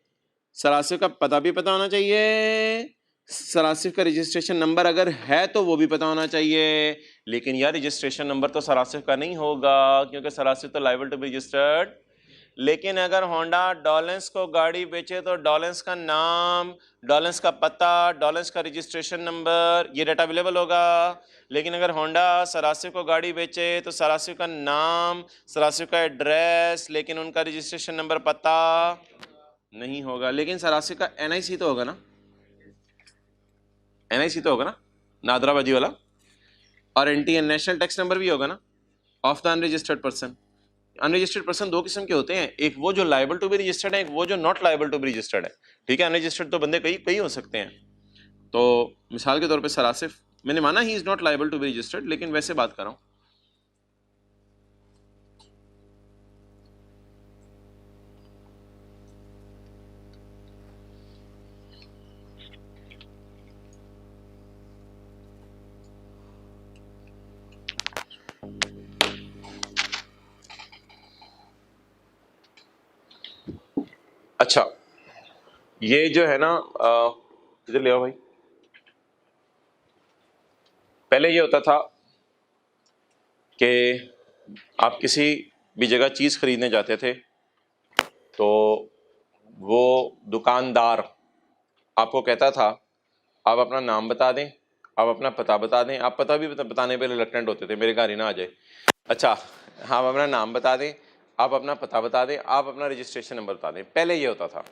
सरासिफ का पता भी पता होना चाहिए, सरासिफ का रजिस्ट्रेशन नंबर अगर है तो वो भी पता होना चाहिए। लेकिन यार रजिस्ट्रेशन नंबर तो सरासिफ का नहीं होगा, क्योंकि सरासिफ तो लायबल टू बी रजिस्टर्ड। लेकिन अगर होंडा डॉलेंस को गाड़ी बेचे तो डॉलेंस का नाम, डॉलेंस का पता, डॉलेंस का रजिस्ट्रेशन नंबर, ये डाटा अवेलेबल होगा। लेकिन अगर होंडा सरासिफ को गाड़ी बेचे तो सरासिफ का नाम, सरासिफ का एड्रेस, लेकिन उनका रजिस्ट्रेशन नंबर पता नहीं होगा। लेकिन सरासिफ का एनआईसी तो होगा ना, एनआईसी तो होगा ना, नादराबादी वाला, और एनटीएन नेशनल टैक्स नंबर भी होगा ना of the unregistered person. Unregistered person दो किस्म के होते हैं, एक वो जो लायबल टू बी रजिस्टर्ड है, एक वो जो not liable to be registered है। ठीक है, अनरजिस्टर्ड तो बंदे कई कई हो सकते हैं। तो मिसाल के तौर पे सरासिफ, मैंने माना he is not liable to be registered, लेकिन वैसे बात कर रहा हूं। अच्छा ये जो है ना, इधर ले आओ भाई। पहले ये होता था कि आप किसी भी जगह चीज खरीदने जाते थे तो वो दुकानदार आपको कहता था आप अपना नाम बता दें, आप अपना पता बता दें। आप पता भी बताने पे रिलक्टेंट होते थे, मेरे घर ही ना आ जाए। अच्छा, आप अपना नाम बता दें, आप अपना पता बता दें, आप अपना रजिस्ट्रेशन नंबर बता दें। पहले ये होता था।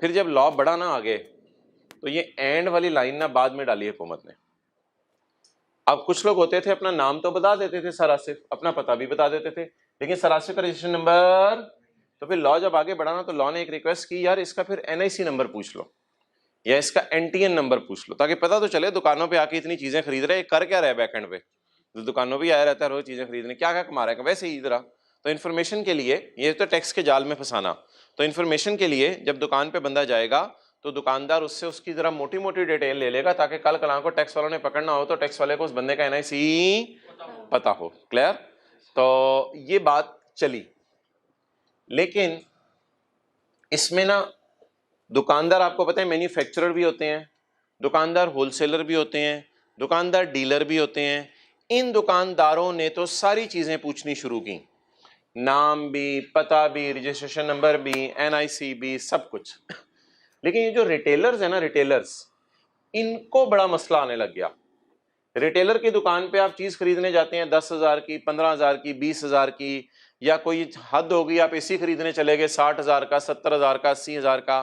फिर जब लॉ बढ़ा ना आगे, तो ये एंड वाली लाइन ना बाद में डाली हुकूमत ने। अब कुछ लोग होते थे अपना नाम तो बता देते थे सरासिफ, अपना पता भी बता देते थे, लेकिन सरासिफ का रजिस्ट्रेशन नंबर। तो फिर लॉ जब आगे बढ़ा ना, तो लॉ ने एक रिक्वेस्ट की, यार इसका फिर एनआईसी नंबर पूछ लो या इसका एनटीएन नंबर पूछ लो, ताकि पता तो चले दुकानों पे आके इतनी चीजें खरीद रहे, कर क्या रहे बैकएंड पे। तो दुकानों पे आया रहता है रोज चीजें खरीदने, क्या क्या कमा रहा है वैसे ही इधर। तो इन्फॉर्मेशन के लिए, ये तो टैक्स के जाल में फंसाना, तो इन्फॉर्मेशन के लिए जब दुकान पे बंदा जाएगा तो दुकानदार उससे उसकी जरा मोटी मोटी डिटेल ले लेगा, ताकि कल कल को टैक्स वालों ने पकड़ना हो तो टैक्स वाले को उस बंदे का एनआईसी पता हो। क्लियर? तो ये बात चली। लेकिन इसमें ना दुकानदार आपको पता है मैन्युफैक्चरर भी होते हैं, दुकानदार होलसेलर भी होते हैं, दुकानदार डीलर भी होते हैं। इन दुकानदारों ने तो सारी चीजें पूछनी शुरू की, नाम भी, पता भी, रजिस्ट्रेशन नंबर भी, एनआईसी भी, सब कुछ। लेकिन ये जो रिटेलर्स है ना, रिटेलर्स, इनको बड़ा मसला आने लग गया। रिटेलर की दुकान पे आप चीज खरीदने जाते हैं 10,000 की, 15,000 की, 20,000 की, या कोई हद होगी आप एसी खरीदने चले गए 60,000 का, 70,000 का, 80,000 का।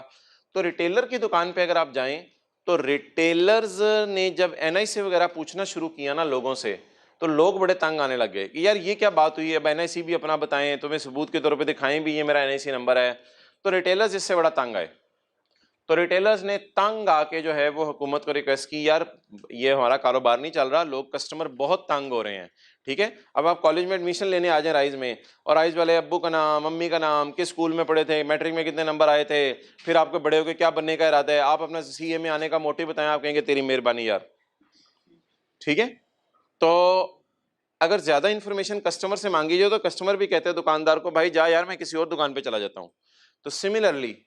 तो रिटेलर की दुकान पे अगर आप जाएं तो रिटेलर्स ने जब एनआईसी वगैरह पूछना शुरू किया ना लोगों से, तो लोग बड़े तंग आने लग गए कि यार ये क्या बात हुई है, अब एनआईसी भी अपना बताएं, तुम्हें सबूत के तौर पे दिखाएं भी ये मेरा एनआईसी नंबर है। तो रिटेलर्स इससे बड़ा तंग आए। तो रिटेलर्स ने तंग आके जो है वो हुकूमत को रिक्वेस्ट की, यार ये हमारा कारोबार नहीं चल रहा, लोग कस्टमर बहुत तंग हो रहे हैं, ठीक है। अब आप कॉलेज में एडमिशन लेने आ जाए राइज में, और राइज वाले अब्बू का नाम, मम्मी का नाम, किस स्कूल में पढ़े थे, मैट्रिक में कितने नंबर आए थे, फिर आपको बड़े होकर क्या बनने का इरादा है, आप अपना सीए में आने का मोटिव बताएं, आप कहेंगे तेरी मेहरबानी यार, ठीक है। तो अगर ज्यादा इंफॉर्मेशन कस्टमर से मांगी जाए तो कस्टमर भी कहते हैं दुकानदार को, भाई जा यार मैं किसी और दुकान पे चला जाता हूं। तो सिमिलरली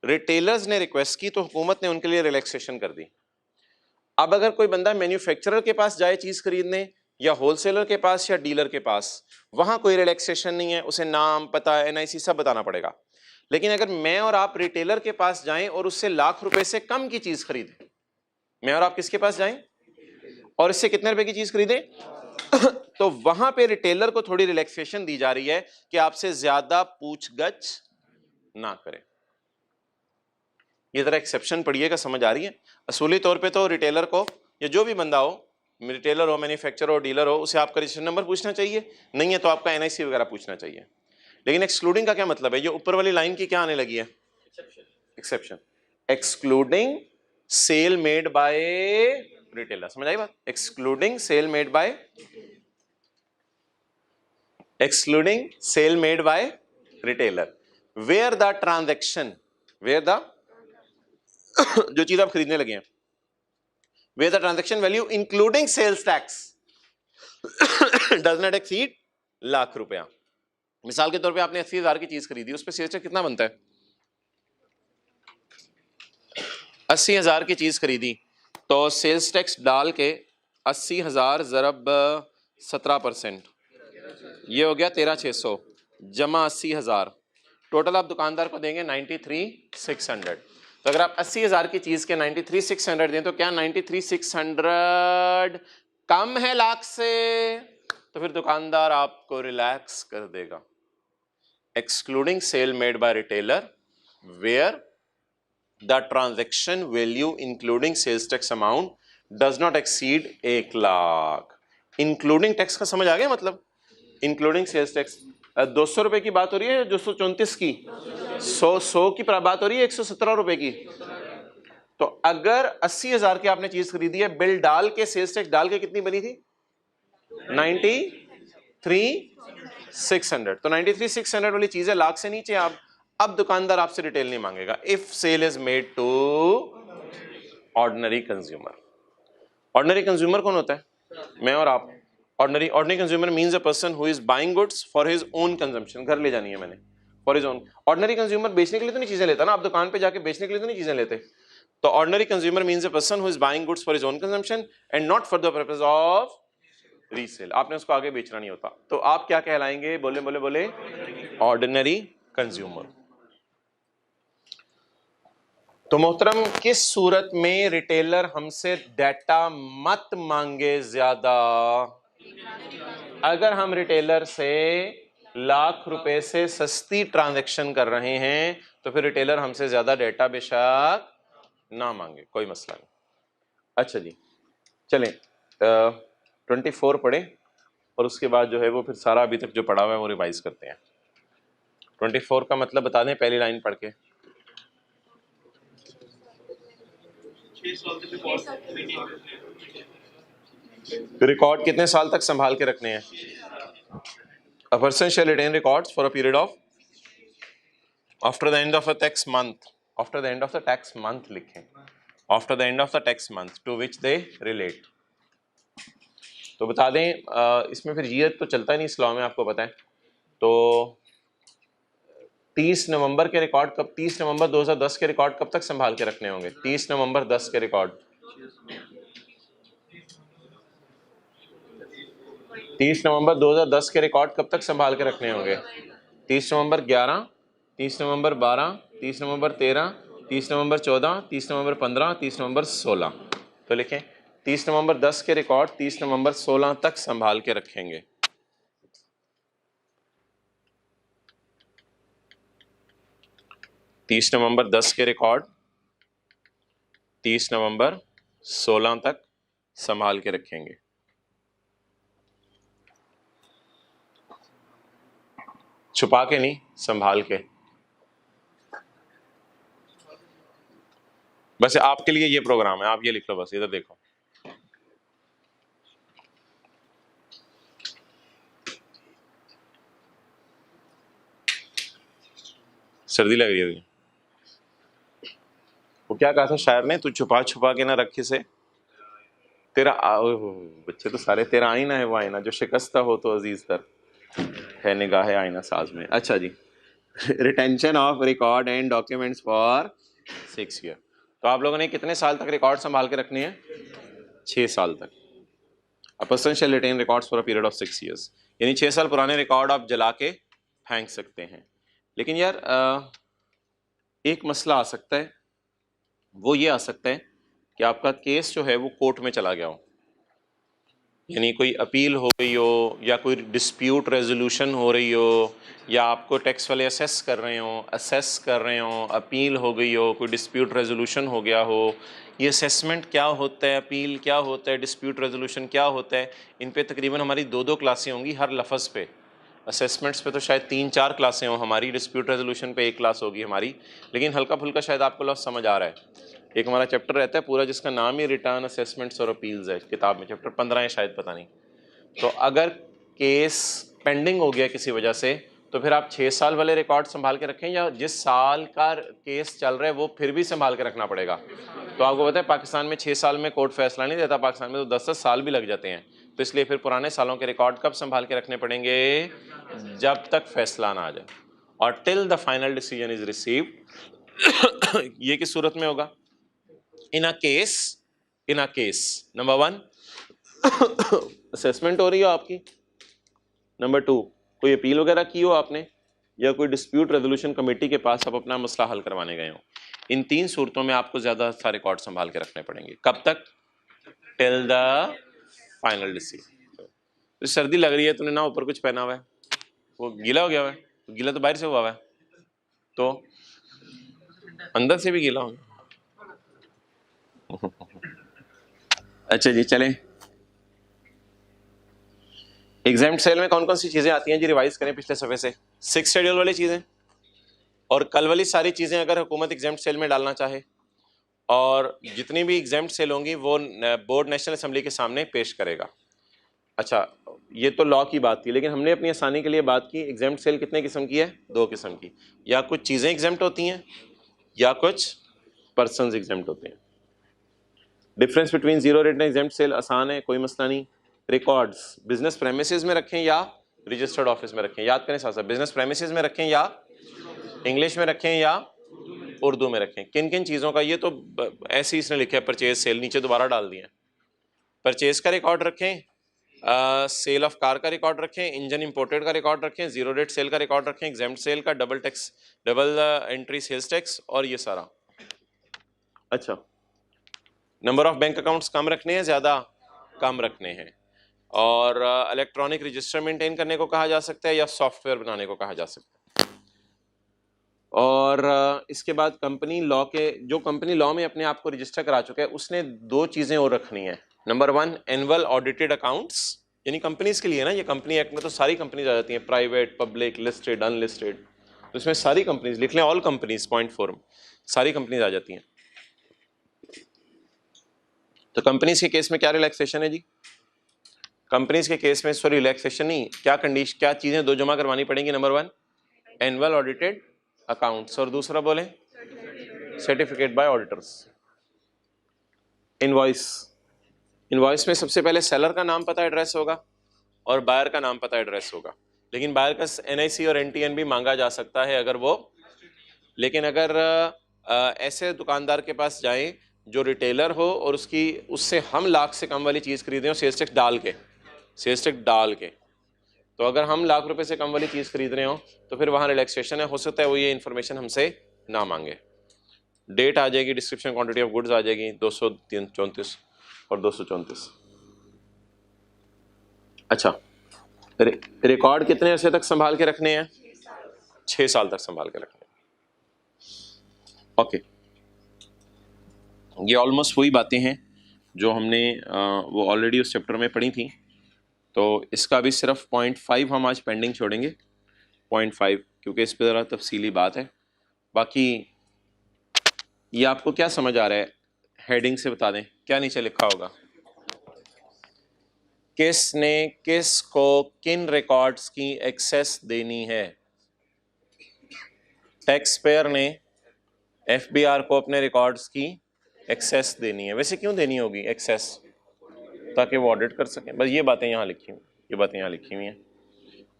रिटेलर्स ने रिक्वेस्ट की तो हुकूमत ने उनके लिए रिलैक्सेशन कर दी। अब अगर कोई बंदा मैन्युफैक्चरर के पास जाए चीज खरीदने, या होलसेलर के पास या डीलर के पास, वहां कोई रिलैक्सेशन नहीं है, उसे नाम पता एनआईसी सब बताना पड़ेगा। लेकिन अगर मैं और आप रिटेलर के पास जाएं और उससे लाख रुपए से कम की चीज खरीदें, मैं और आप किसके पास जाएं और इससे कितने रुपए की चीज खरीदें तो वहां पे रिटेलर को थोड़ी रिलैक्सेशन दी जा रही है कि आपसे ज्यादा पूछगछ ना करें। ये जरा एक्सेप्शन पढ़िएगा, समझ आ रही है। असूली तौर पे तो रिटेलर को, या जो भी बंदा हो, रिटेलर हो, मैन्युफैक्चरर हो, डीलर हो, उसे आपका रजिस्ट्रेशन नंबर पूछना चाहिए, नहीं है तो आपका एनआईसी वगैरह पूछना चाहिए। लेकिन एक्सक्लूडिंग का क्या मतलब है, ये ऊपर वाली लाइन की क्या आने लगी है, exception. Excluding sale made by retailer, समझ आई बात। Excluding sale made by, excluding sale made by retailer where the transaction, where the जो चीज आप खरीदने लगे हैं, where the transaction value including sales tax does not exceed lakh रुपया। मिसाल के तौर पे आपने 80,000 की चीज खरीदी, उस पर सेल्स टैक्स कितना बनता है, 80,000 की चीज खरीदी तो सेल्स टैक्स डाल के 80,000 ज़रब 17%, ये हो गया 13,600 जमा 80,000, टोटल आप दुकानदार को देंगे 93,600। तो अगर आप 80,000 की चीज के 93,600 दें तो क्या 93,600 कम है लाख से, तो फिर दुकानदार आपको रिलैक्स कर देगा। Excluding sale made by retailer where the transaction value including sales tax amount does not exceed 1 lakh. Including tax का समझ आ गया मतलब, इंक्लूडिंग सेल्स टैक्स। 200 रुपए की बात हो रही है, 234 की, 100 की बात हो रही है, 117 रुपए की। तो अगर 80,000 की आपने चीज खरीदी है, बिल डाल के सेल्स टैक्स डाल के कितनी बनी थी, 93,600। तो 93,600 वाली चीज है लाख से नीचे। आप अब दुकानदार आपसे डिटेल नहीं मांगेगा if sale is made to ordinary consumer. Ordinary consumer कौन होता है, मैं और आप। Ordinary consumer means a person who is buying goods for his own consumption, घर ले जानी है मैंने, for his own. Ordinary consumer बेचने के लिए तो नहीं चीजें लेता ना, आप दुकान पे जाके बेचने के लिए तो नहीं चीजें लेते। तो ordinary consumer means a person who is buying goods for his own consumption and not for the purpose of resale. आपने उसको आगे बेचना नहीं होता। तो आप क्या कहलाएंगे, बोले बोले बोले, ऑर्डिनरी कंज्यूमर। तो मोहतरम, किस सूरत में रिटेलर हमसे डेटा मत मांगे ज्यादा, अगर हम रिटेलर से लाख रुपए से सस्ती ट्रांजैक्शन कर रहे हैं तो फिर रिटेलर हमसे ज्यादा डेटा बेशक ना मांगे, कोई मसला नहीं। अच्छा जी, चलें 24 पढ़े और उसके बाद जो है वो फिर सारा अभी तक जो पढ़ा हुआ है वो रिवाइज करते हैं। 24 का मतलब बता दें पहली लाइन पढ़ के। रिकॉर्ड कितने साल तक संभाल के रखने हैं, A person shall retain records for a period of after the end of a tax month, after the end of the tax month लिखें, after the end of the tax month to which they relate। तो बता दें इसमें फिर year तो चलता नहीं इस लॉ में, आपको पता है। तो 30 नवंबर के रिकॉर्ड कब, 30 नवंबर 2010 के रिकॉर्ड कब तक संभाल के रखने होंगे, 30 नवंबर 10 के रिकॉर्ड, 30 नवंबर 2010 के रिकॉर्ड कब तक संभाल के रखने होंगे, 30 नवंबर 11, 30 नवंबर 12, 30 नवंबर 13, 30 नवंबर 14, 30 नवंबर 15, 30 नवंबर 16। तो लिखें 30 नवंबर 10 के रिकॉर्ड 30 नवंबर 16 तक संभाल के रखेंगे। तीस नवंबर 10 के रिकॉर्ड 30 नवंबर 16 तक संभाल के रखेंगे। छुपा के नहीं, संभाल के। बस आपके लिए ये प्रोग्राम है, आप ये लिख लो बस, इधर देखो। सर्दी लग रही है। वो क्या कहा था शायर ने, तू छुपा छुपा के ना रखे से तेरा बच्चे तो सारे तेरा आईना है वो आईना जो शिकस्ता हो तो अजीज तर है निगाह आईना साज में। अच्छा जी, retention of record and documents for 6 year. तो आप लोगों ने कितने साल तक रिकॉर्ड संभाल के रखने हैं? 6 साल तक। A person shall retain records for a period of 6 years, यानी 6 साल पुराने रिकॉर्ड आप जला के फेंक सकते हैं। लेकिन यार एक मसला आ सकता है, वो ये आ सकता है कि आपका केस जो है वो कोर्ट में चला गया हो, यानी कोई अपील हो गई हो या कोई डिस्प्यूट रेजोल्यूशन हो रही हो, या आपको टैक्स वाले असेस कर रहे हो, अपील हो गई हो, कोई डिस्प्यूट रेजोल्यूशन हो गया हो। ये असेसमेंट क्या होता है, अपील क्या होता है, डिस्प्यूट रेजोल्यूशन क्या होता है, इन पे तकरीबन हमारी 2-2 क्लासें होंगी हर लफ्ज़ पे। असेसमेंट्स पे तो शायद 3-4 क्लासें हों हमारी, डिस्प्यूट रेजोल्यूशन पे 1 क्लास होगी हमारी, लेकिन हल्का फुल्का शायद आपको लफ्ज़ समझ आ रहा है। एक हमारा चैप्टर रहता है पूरा जिसका नाम ही रिटर्न असेसमेंट्स और अपील्स है, किताब में चैप्टर 15 है शायद, पता नहीं। तो अगर केस पेंडिंग हो गया किसी वजह से, तो फिर आप 6 साल वाले रिकॉर्ड संभाल के रखें, या जिस साल का केस चल रहा है वो फिर भी संभाल के रखना पड़ेगा। तो आपको पता है पाकिस्तान में 6 साल में कोर्ट फैसला नहीं देता, पाकिस्तान में तो 10-10 साल भी लग जाते हैं। तो इसलिए फिर पुराने सालों के रिकॉर्ड कब संभाल के रखने पड़ेंगे? जब तक फैसला ना आ जाए, और till the final decision is received. ये किस सूरत में होगा? इन अ केस नंबर 1 असेसमेंट हो रही हो आपकी, नंबर 2 कोई अपील वगैरह की हो आपने, या कोई डिस्प्यूट रेजोल्यूशन कमेटी के पास आप अपना मसला हल करवाने गए हो। इन 3 सूरतों में आपको ज़्यादा सा रिकॉर्ड संभाल के रखने पड़ेंगे। कब तक? Till the final decision. तो सर्दी लग रही है, तूने ना ऊपर कुछ पहना हुआ है, वो गीला हो गया हुआ है? गीला तो बाहर से हुआ है, तो अंदर से भी गीला हो गया। अच्छा जी, चलें। एग्जाम सेल में कौन कौन सी चीजें आती हैं जी, रिवाइज करें पिछले सफे से। 6 शेड्यूल वाली चीजें और कल वाली सारी चीजें अगर हुकूमत एग्जाम सेल में डालना चाहे, और जितनी भी एग्जाम सेल होंगी वो बोर्ड नेशनल असेंबली के सामने पेश करेगा। अच्छा, ये तो लॉ की बात थी, लेकिन हमने अपनी आसानी के लिए बात की एग्जाम सेल कितने किस्म की है? 2 किस्म की, या कुछ चीजें एग्जाम्प्ट होती हैं या कुछ पर्सन्स एग्जाम्प्ट होते हैं। Difference between zero rate and exempt sale आसान है, कोई मसला नहीं। रिकॉर्ड्स बिजनेस प्रेमिसेस में रखें या रजिस्टर्ड ऑफिस में रखें, याद करें साथ साथ, बिजनेस प्रेमिसेस में रखें या इंग्लिश में रखें या उर्दू में रखें। किन किन चीज़ों का, ये तो ऐसे ही इसने लिखा है परचेज सेल, नीचे दोबारा डाल दिए। परचेज का रिकॉर्ड रखें, सेल ऑफ कार का रिकॉर्ड रखें, इंजन इंपोर्टेड का रिकॉर्ड रखें, जीरो रेट सेल का रिकॉर्ड रखें, एग्जाम्प्ट सेल का, डबल एंट्री सेल्स टैक्स और ये सारा। अच्छा, नंबर ऑफ बैंक अकाउंट्स कम रखने हैं, ज़्यादा? कम रखने हैं। और इलेक्ट्रॉनिक रजिस्टर मेंटेन करने को कहा जा सकता है या सॉफ्टवेयर बनाने को कहा जा सकता है। और इसके बाद कंपनी लॉ के, जो कंपनी लॉ में अपने आप को रजिस्टर करा चुका है उसने 2 चीज़ें और रखनी है। नंबर 1 एनुअल ऑडिटेड अकाउंट्स, यानी कंपनीज के लिए ना, ये कंपनी एक्ट में तो सारी कंपनीज आ जाती हैं, प्राइवेट, पब्लिक, लिस्टेड, अनलिस्टेड, तो इसमें सारी कंपनीज लिख लें, ऑल कंपनीज, पॉइंट 4 सारी कंपनीज आ जाती हैं। तो कंपनीज के केस में क्या रिलैक्सेशन है जी? कंपनीज के केस में सॉरी रिलैक्सेशन नहीं, क्या कंडीशन, क्या चीजें 2 जमा करवानी पड़ेंगी? नंबर 1 एनुअल ऑडिटेड अकाउंट्स, और दूसरा बोले certificate bye auditors. Invoice, invoice में सबसे पहले सेलर का नाम पता एड्रेस होगा और बायर का नाम पता एड्रेस होगा, लेकिन बायर का NIC और NTN भी मांगा जा सकता है अगर वो, लेकिन अगर ऐसे दुकानदार के पास जाएं जो रिटेलर हो और उससे हम लाख से कम वाली चीज़ खरीदें और सेल्स टैक्स डाल के, तो अगर हम लाख रुपए से कम वाली चीज़ खरीद रहे हो तो फिर वहाँ रिलैक्सेशन है, हो सकता है वो ये इन्फॉर्मेशन हमसे ना मांगे। डेट आ जाएगी, डिस्क्रिप्शन क्वांटिटी ऑफ गुड्स आ जाएगी 234 और 234। अच्छा, रिकॉर्ड कितने अर्से तक संभाल के रखने हैं? 6 साल तक संभाल के रखने हैं। ओके, ये ऑलमोस्ट वही बातें हैं जो हमने वो ऑलरेडी उस चैप्टर में पढ़ी थी, तो इसका भी सिर्फ 0.5 हम आज पेंडिंग छोड़ेंगे, 0.5, क्योंकि इस पर ज़रा तफसीली बात है। बाकी ये आपको क्या समझ आ रहा है? हेडिंग से बता दें क्या नीचे लिखा होगा। किसने किसको किन रिकॉर्ड्स की एक्सेस देनी है? टैक्स पेयर ने एफबीआर को अपने रिकॉर्ड्स की एक्सेस देनी है। वैसे क्यों देनी होगी एक्सेस? ताकि वो ऑडिट कर सकें। बस ये बातें यहाँ लिखी हुई, ये बातें यहाँ लिखी हुई हैं।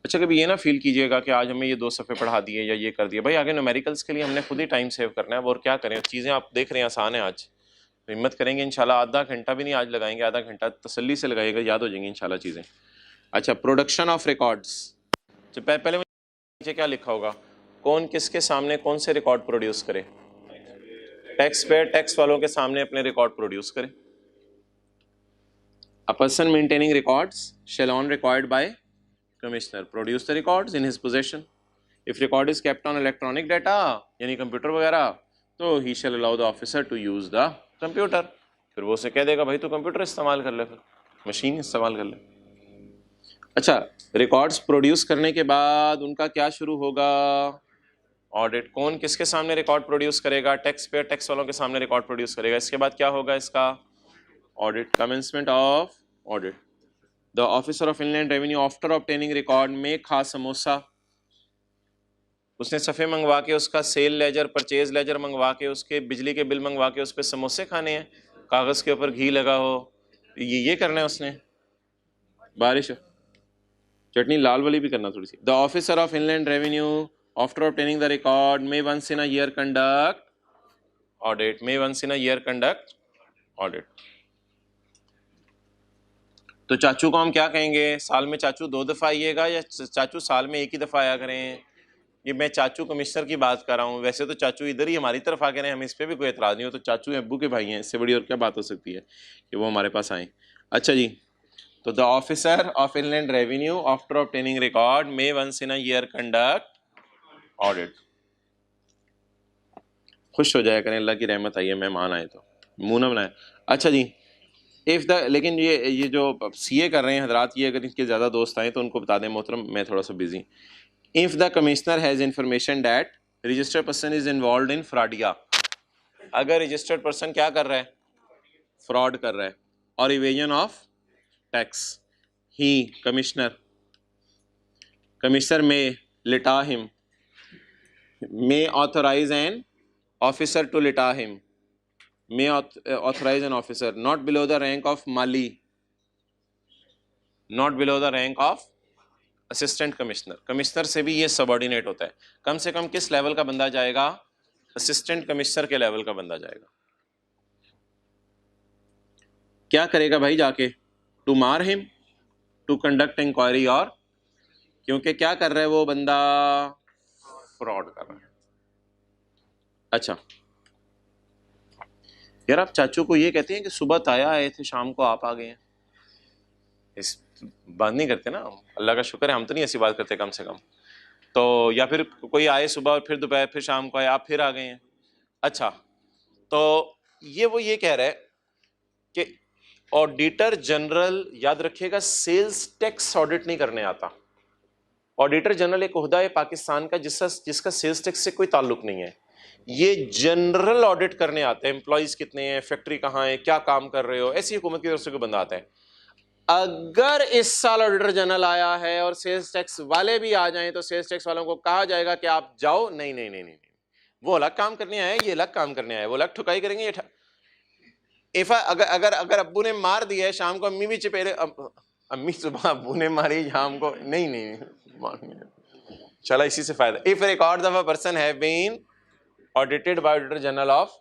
अच्छा, कभी ये ना फील कीजिएगा कि आज हमें ये 2 सफ़े पढ़ा दिए या ये कर दिया। भाई आगे न्यूमेरिकल्स के लिए हमने खुद ही टाइम सेव करना है, और क्या करें, चीज़ें आप देख रहे हैं आसान है। आज तो हिम्मत करेंगे इंशाल्लाह, आधा घंटा भी नहीं आज लगाएंगे, आधा घंटा तसल्ली से लगाएगा, याद हो जाएंगी इंशाल्लाह चीज़ें। अच्छा, प्रोडक्शन ऑफ रिकॉर्ड्स। तो पहले नीचे क्या लिखा होगा? कौन किसके सामने कौन से रिकॉर्ड प्रोड्यूस करे? टैक्स पेयर टैक्स वालों के सामने अपने रिकॉर्ड प्रोड्यूस करे। A person maintaining records shall on required by commissioner produce the records in his possession. If record is kept on electronic data यानी कंप्यूटर वगैरह, तो he shall allow the officer to use the computer. फिर वो उसे कह देगा भाई तू कंप्यूटर इस्तेमाल कर ले, फिर मशीन इस्तेमाल कर ले। अच्छा, रिकॉर्ड्स प्रोड्यूस करने के बाद उनका क्या शुरू होगा? ऑडिट। कौन किसके सामने रिकॉर्ड प्रोड्यूस करेगा? टैक्स पेयर टैक्स वालों के सामने रिकॉर्ड प्रोड्यूस करेगा। इसके बाद क्या होगा इसका? Audit. Commencement of audit. The officer of inland revenue after obtaining record में खा समोसा। उसने सफ़े मंगवा के उसका सेल लेजर परचेज लेजर मंगवा के उसके बिजली के बिल मंगवा के उस पर समोसे खाने हैं, कागज़ के ऊपर घी लगा हो, ये करना है उसने। बारिश चटनी लाल वाली भी करना थोड़ी सी। The officer of inland revenue after obtaining the record may once in a year conduct audit. May once in a year conduct audit. तो चाचू को हम क्या कहेंगे? साल में चाचू 2 दफ़ा आइएगा या चाचू साल में 1 ही दफ़ा आया करें? ये मैं चाचू कमिश्नर की बात कर रहा हूँ। वैसे तो चाचू इधर ही हमारी तरफ आ गए हैं, हमें इस पर भी कोई एतराज़ नहीं हो। तो चाचू अब्बू के भाई हैं, इससे बड़ी और क्या बात हो सकती है कि वो हमारे पास आए। अच्छा जी, तो the officer of inland revenue after obtaining record may once in a year conduct audit. खुश हो जाया करें, अल्लाह की रहमत आई है, मेहमान आए तो मुँह ना बनाए। अच्छा जी, इफ़ द, लेकिन ये जो सीए कर रहे हैं हजरात, ये अगर इनके ज़्यादा दोस्त आए तो उनको बता दें मोहतरम, मैं थोड़ा सा busy. If the commissioner has information that registered person is involve in फ्रॉडिया। अगर रजिस्टर्ड पर्सन क्या कर रहा है? फ्रॉड कर रहा है और evasion of tax, he commissioner में लिटा him, may authorize an officer to litter him, may authorize an officer not below the rank of mali, not below the rank of assistant commissioner। Commissioner से भी ये subordinate होता है। कम से कम किस level का बंदा जाएगा? असिस्टेंट कमिश्नर के लेवल का बंदा जाएगा। क्या करेगा भाई जाके? टू मार हिम, टू कंडक्ट इंक्वायरी, और क्योंकि क्या कर रहा है वो बंदा? फ्रॉड कर रहा है। अच्छा यार, आप चाचू को ये कहते हैं कि सुबह ताया आए थे, शाम को आप आ गए हैं? इस बात नहीं करते ना। अल्लाह का शुक्र है हम तो नहीं ऐसी बात करते कम से कम। तो या फिर कोई आए सुबह और फिर दोपहर फिर शाम को आए, आप फिर आ गए हैं। अच्छा, तो वो ये कह रहा है कि ऑडिटर जनरल, याद रखिएगा, सेल्स टैक्स ऑडिट नहीं करने आता। ऑडिटर जनरल एक ओहदा है पाकिस्तान का जिसका सेल्स टैक्स से कोई ताल्लुक नहीं है। ये जनरल ऑडिट करने आते हैं, एम्प्लॉइज कितने हैं, फैक्ट्री कहाँ है, क्या काम कर रहे हो, ऐसी हुकूमत की तरफ से कोई बंदा आता है। अगर इस साल ऑडिटर जनरल आया है और सेल्स टैक्स वाले भी आ जाएं तो सेल्स टैक्स वालों को कहा जाएगा कि आप जाओ। नहीं नहीं नहीं नहीं, वो अलग काम करने आए, ये अलग काम करने आए, वो अलग ठुकाई करेंगे। ये अगर अगर अगर अब्बू ने मार दिया है शाम को, अम्मी भी चपेरे, अम्मी सुबह अब्बू ने मारी शाम को, नहीं नहीं चला, इसी से फायदा। If records of a person have been audited by auditor general of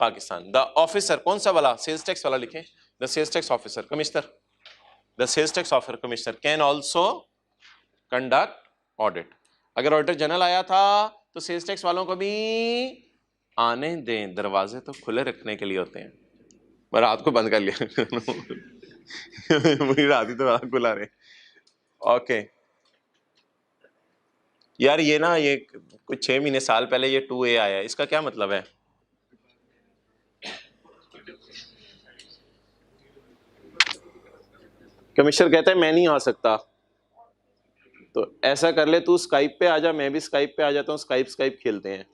Pakistan, the officer, कौन सा वाला? सेल्स टैक्स वाला लिखें। The sales tax officer commissioner, the sales tax officer commissioner can also conduct audit. अगर ऑडिटर जनरल आया था तो sales tax वालों को भी आने दें, दरवाजे तो खुले रखने के लिए होते हैं। मैं रात को बंद कर लिया मुझे रात ही तो रात खुला रहे। ओके यार, ये ना ये कुछ 6 महीने साल पहले ये 2A आया है, इसका क्या मतलब है? कमिश्नर कहता है मैं नहीं आ सकता, तो ऐसा कर ले तू स्काइप पे आ जा, मैं भी स्काइप पे आ जाता हूँ, स्काइप खेलते हैं।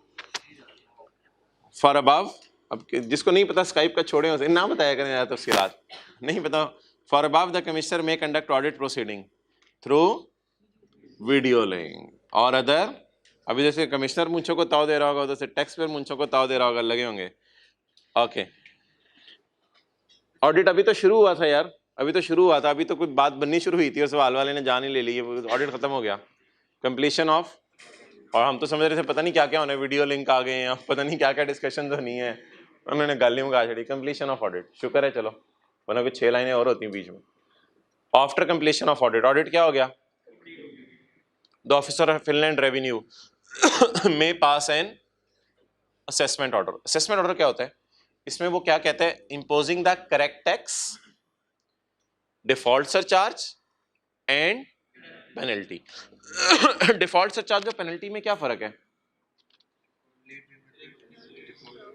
फॉर अबव, अब जिसको नहीं पता स्काइप का छोड़े उसे ना बताया करें यार तफसीलात, नहीं पता। For above the commissioner may conduct audit proceeding through video link और अदर, अभी जैसे कमिश्नर मुंशों को ताव दे रहा होगा, उधर से टैक्स पेयर मुंशों को ताव दे रहा होगा, लगे होंगे। ओके, ऑडिट अभी तो शुरू हुआ था यार, अभी तो शुरू हुआ था, अभी तो कोई बात बननी शुरू हुई थी और सवाल वाले ने जान ही ले ली, ऑडिट खत्म हो गया। कंप्लीशन ऑफ, और हम तो समझ रहे थे पता नहीं क्या क्या होने, वीडियो लिंक आ गए हैं, पता नहीं क्या क्या डिस्कशन तो नहीं है, उन्होंने गाली में कहा छड़ी। कंप्लीशन ऑफ ऑडिट, शुक्र है चलो, वरना कुछ 6 लाइनें और होती बीच में। After completion of audit, audit क्या हो गया? The officer of Finland revenue may pass an assessment order. Assessment order क्या होता है? इसमें वो क्या कहते हैं? Imposing the correct tax, default surcharge and penalty. Default surcharge और पेनल्टी में क्या फर्क है?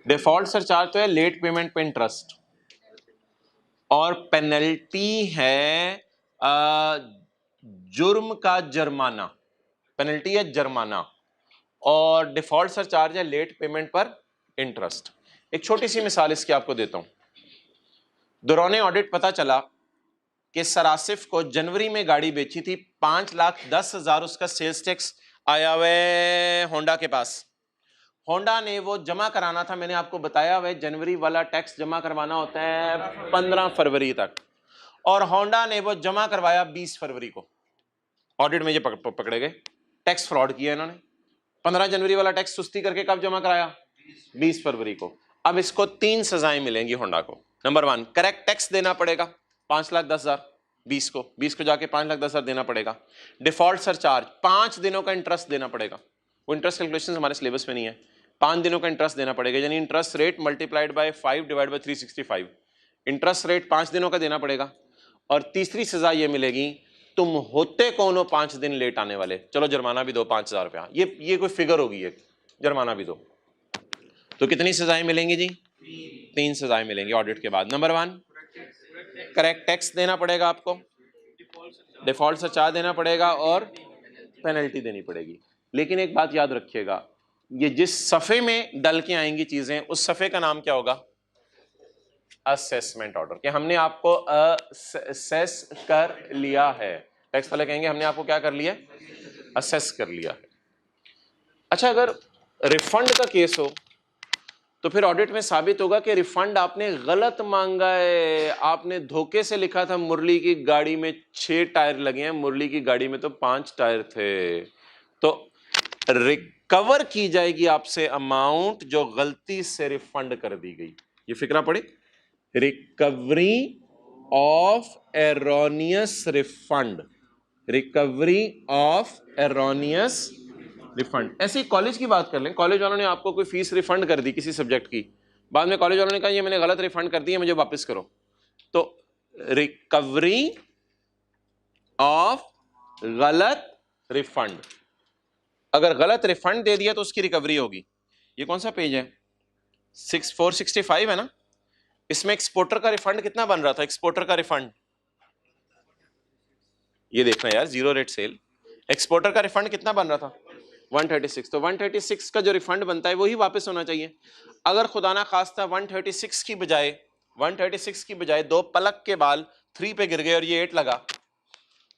डिफॉल्ट सरचार्ज तो है लेट पेमेंट पे इंटरेस्ट, और पेनल्टी है जुर्म का जुर्माना, पेनल्टी है जुर्माना, और डिफॉल्ट सरचार्ज है लेट पेमेंट पर इंटरेस्ट। एक छोटी सी मिसाल इसकी आपको देता हूं। दौरान ऑडिट पता चला कि सरासिफ को जनवरी में गाड़ी बेची थी, 5,10,000 उसका सेल्स टैक्स आया हुआ होंडा के पास। होंडा ने वो जमा कराना था, मैंने आपको बताया हुआ जनवरी वाला टैक्स जमा करवाना होता है 15 फरवरी तक, और होंडा ने वो जमा करवाया 20 फरवरी को। ऑडिट में ये पकड़े गए, टैक्स फ्रॉड किया इन्होंने। 15 जनवरी वाला टैक्स सुस्ती करके कब जमा कराया? 20 फरवरी को। अब इसको 3 सजाएं मिलेंगी होंडा को। नंबर 1, करेक्ट टैक्स देना पड़ेगा 5,10,000, 20 को जाके 5,10,000 देना पड़ेगा। डिफॉल्ट सरचार्ज 5 दिनों का इंटरेस्ट देना पड़ेगा, वो इंटरेस्ट कैलकुलेशन हमारे सिलेबस में नहीं है। 5 दिनों का इंटरेस्ट देना पड़ेगा, यानी interest rate multiplied by 5 divide by 365, interest rate 5 दिनों का देना पड़ेगा। और तीसरी सजा ये मिलेगी, तुम होते कौन हो 5 दिन लेट आने वाले, चलो जुर्माना भी दो 5,000 रुपया, ये कोई फिगर होगी, एक जुर्माना भी दो। तो कितनी सजाएं मिलेंगी जी? 3 सजाएं मिलेंगी ऑडिट के बाद। नंबर 1, करेक्ट टैक्स देना पड़ेगा आपको, डिफॉल्ट सरचार्ज देना पड़ेगा, और पेनल्टी देनी पड़ेगी। लेकिन एक बात याद रखिएगा, ये जिस सफे में डल के आएंगी चीजें, उस सफे का नाम क्या होगा? असेसमेंट ऑर्डर, कि हमने आपको असेस कर लिया है। टैक्स वाले कहेंगे हमने आपको क्या कर लिया? असेस कर लिया है। अच्छा, अगर रिफंड का केस हो तो फिर ऑडिट में साबित होगा कि रिफंड आपने गलत मांगा है, आपने धोखे से लिखा था मुरली की गाड़ी में 6 टायर लगे हैं, मुरली की गाड़ी में तो 5 टायर थे। तो रिकवर की जाएगी आपसे अमाउंट जो गलती से रिफंड कर दी गई। ये फिक्रा पड़े, recovery of erroneous refund, recovery of erroneous refund. ऐसे ही कॉलेज की बात कर लें, कॉलेज वालों ने आपको कोई फीस रिफंड कर दी किसी सब्जेक्ट की, बाद में कॉलेज वालों ने कहा ये मैंने गलत रिफंड कर दी है, मुझे वापस करो। तो रिकवरी ऑफ गलत रिफंड, अगर गलत रिफंड दे दिया तो उसकी रिकवरी होगी। ये कौन सा पेज है? 465 है ना। इसमें एक्सपोर्टर का रिफंड कितना बन रहा था? एक्सपोर्टर का रिफंड ये देखना यार, 0 रेट सेल, एक्सपोर्टर का रिफंड कितना बन रहा था? 136। तो 136 का जो रिफंड बनता है वही वापस होना चाहिए। अगर खुदा ना खास्ता 136 की बजाय 2 पलक के बाल 3 पे गिर गए और ये 8 लगा,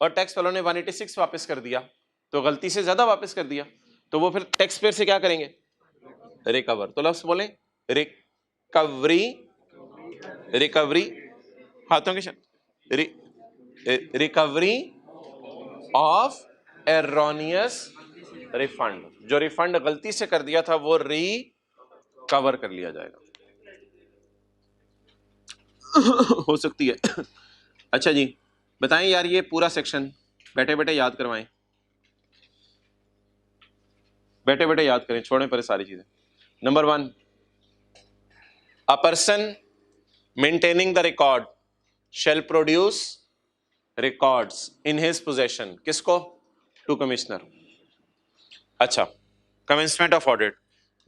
और टैक्स वालों ने 186 वापस कर दिया, तो गलती से ज्यादा वापस कर दिया, तो वो फिर टैक्स पेयर से क्या करेंगे? रिकवर। तो लफ्ज बोले, रिकवरी, रिकवरी हाथों के रिकवरी ऑफ एरोनियस रिफंड, जो रिफंड गलती से कर दिया था वो रिकवर कर लिया जाएगा। हो सकती है। अच्छा जी, बताएं यार, ये पूरा सेक्शन बैठे बैठे याद करवाएं, बैठे बैठे याद करें, छोड़ें पर सारी चीजें। Number 1, a person maintaining the record shall produce records in his possession, किसको? To commissioner. अच्छा, commencement of audit,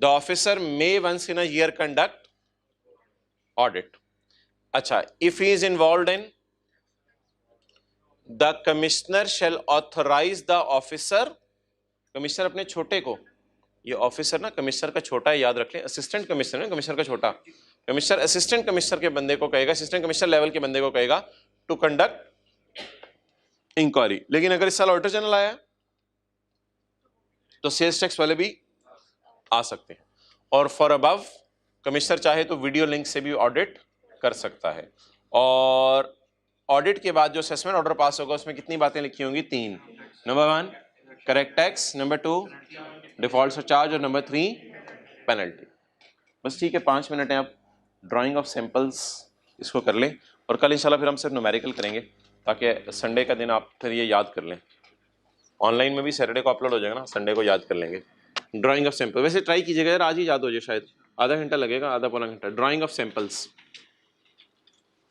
the officer may once in a year conduct audit. अच्छा, if he is involved in, the commissioner shall authorize the officer, commissioner अपने छोटे को ये officer ना commissioner का छोटा है, याद रख लें, असिस्टेंट कमिश्नर है, कमिश्नर का छोटा। कमिश्नर असिस्टेंट कमिश्नर के बंदे को कहेगा, असिस्टेंट कमिश्नर लेवल के बंदे को कहेगा टू कंडक्ट इंक्वायरी। लेकिन अगर इस साल ऑडिटर जनरल आया तो सेल्स टैक्स वाले भी आ सकते हैं। और फॉर अबव कमिश्नर चाहे तो वीडियो लिंक से भी ऑडिट कर सकता है। और ऑडिट के बाद जो असेसमेंट ऑर्डर पास होगा उसमें कितनी बातें लिखी होंगी? 3। Number 1 correct tax, number 2 default surcharge, और नंबर 3 पेनल्टी। बस ठीक है, 5 मिनट है। आप ड्राइंग ऑफ सैंपल्स इसको कर लें और कल इंशाल्लाह फिर हम सिर्फ न्यूमेरिकल करेंगे ताकि संडे का दिन आप फिर ये याद कर लें। ऑनलाइन में भी सैटरडे को अपलोड हो जाएगा ना, संडे को याद कर लेंगे। ड्राइंग ऑफ सैंपल वैसे ट्राई कीजिएगा यार, आज ही याद हो जाए, शायद आधा घंटा लगेगा, आधा पौना घंटा। ड्राइंग ऑफ सैंपल्स,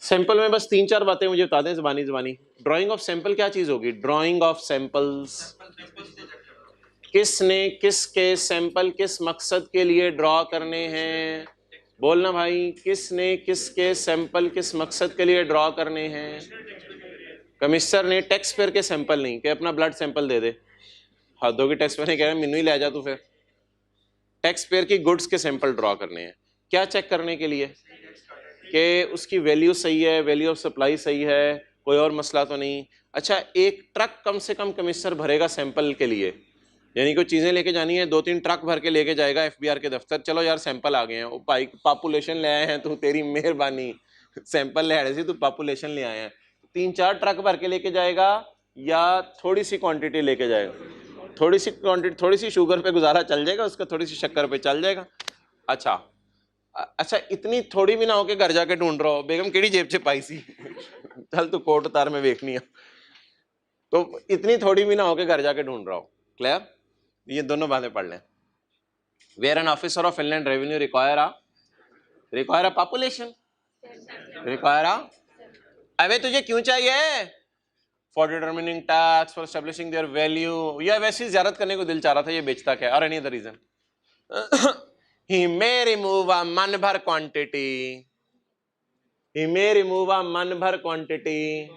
सैंपल में बस 3-4 बातें मुझे बता दें ज़बानी ज़बानी। ड्राइंग ऑफ सैंपल क्या चीज़ होगी? ड्राइंग ऑफ सैंपल्स, किसने किसके सैंपल किस मकसद के लिए ड्रॉ करने हैं? बोलना भाई, किसने किसके सैंपल किस मकसद के लिए ड्रॉ करने हैं? कमिश्नर ने टैक्स पेयर के सैंपल नहीं कि अपना ब्लड सैंपल दे दे। हदों की टैक्स पेयर ने कह रहा मैनू ही ले जा तू। फिर टैक्स पेयर की गुड्स के सैंपल ड्रॉ करने हैं, क्या चेक करने के लिए? कि उसकी वैल्यू सही है, वैल्यू ऑफ सप्लाई सही है, कोई और मसला तो नहीं। अच्छा, एक ट्रक कम से कम कमिश्नर भरेगा सैंपल के लिए, यानी कोई चीज़ें लेके जानी है, 2-3 ट्रक भर के लेके जाएगा FBR के दफ्तर। चलो यार सैंपल आ गए हैं, भाई पॉपुलेशन ले आए हैं, तो तेरी मेहरबानी, सैंपल ले आए थे, तू पॉपुलेशन ले आए हैं। 3-4 ट्रक भर के लेके जाएगा या थोड़ी सी क्वांटिटी लेके जाएगा? थोड़ी सी क्वांटिटी, थोड़ी सी शुगर पे गुजारा चल जाएगा उसका, थोड़ी सी शक्कर पे चल जाएगा। अच्छा, इतनी थोड़ी भी ना हो के घर जाके ढूंढ रहा हो बेगम केड़ी जेब से पाई सी चल तू कोट उतार में देखनी है, तो इतनी थोड़ी भी ना हो के घर जाके ढूंढ रहा हो। क्लियर? ये दोनों बातें पढ़ लें। Where an officer of inland revenue require a population, require अबे तुझे क्यों चाहिए? For determining tax, for establishing their value, या वैसे ही ज़ियारत करने को दिल चाह रहा था, ये बेचता क्या, और any other reason. He may remove a मन भर quantity. He may remove a मन भर quantity,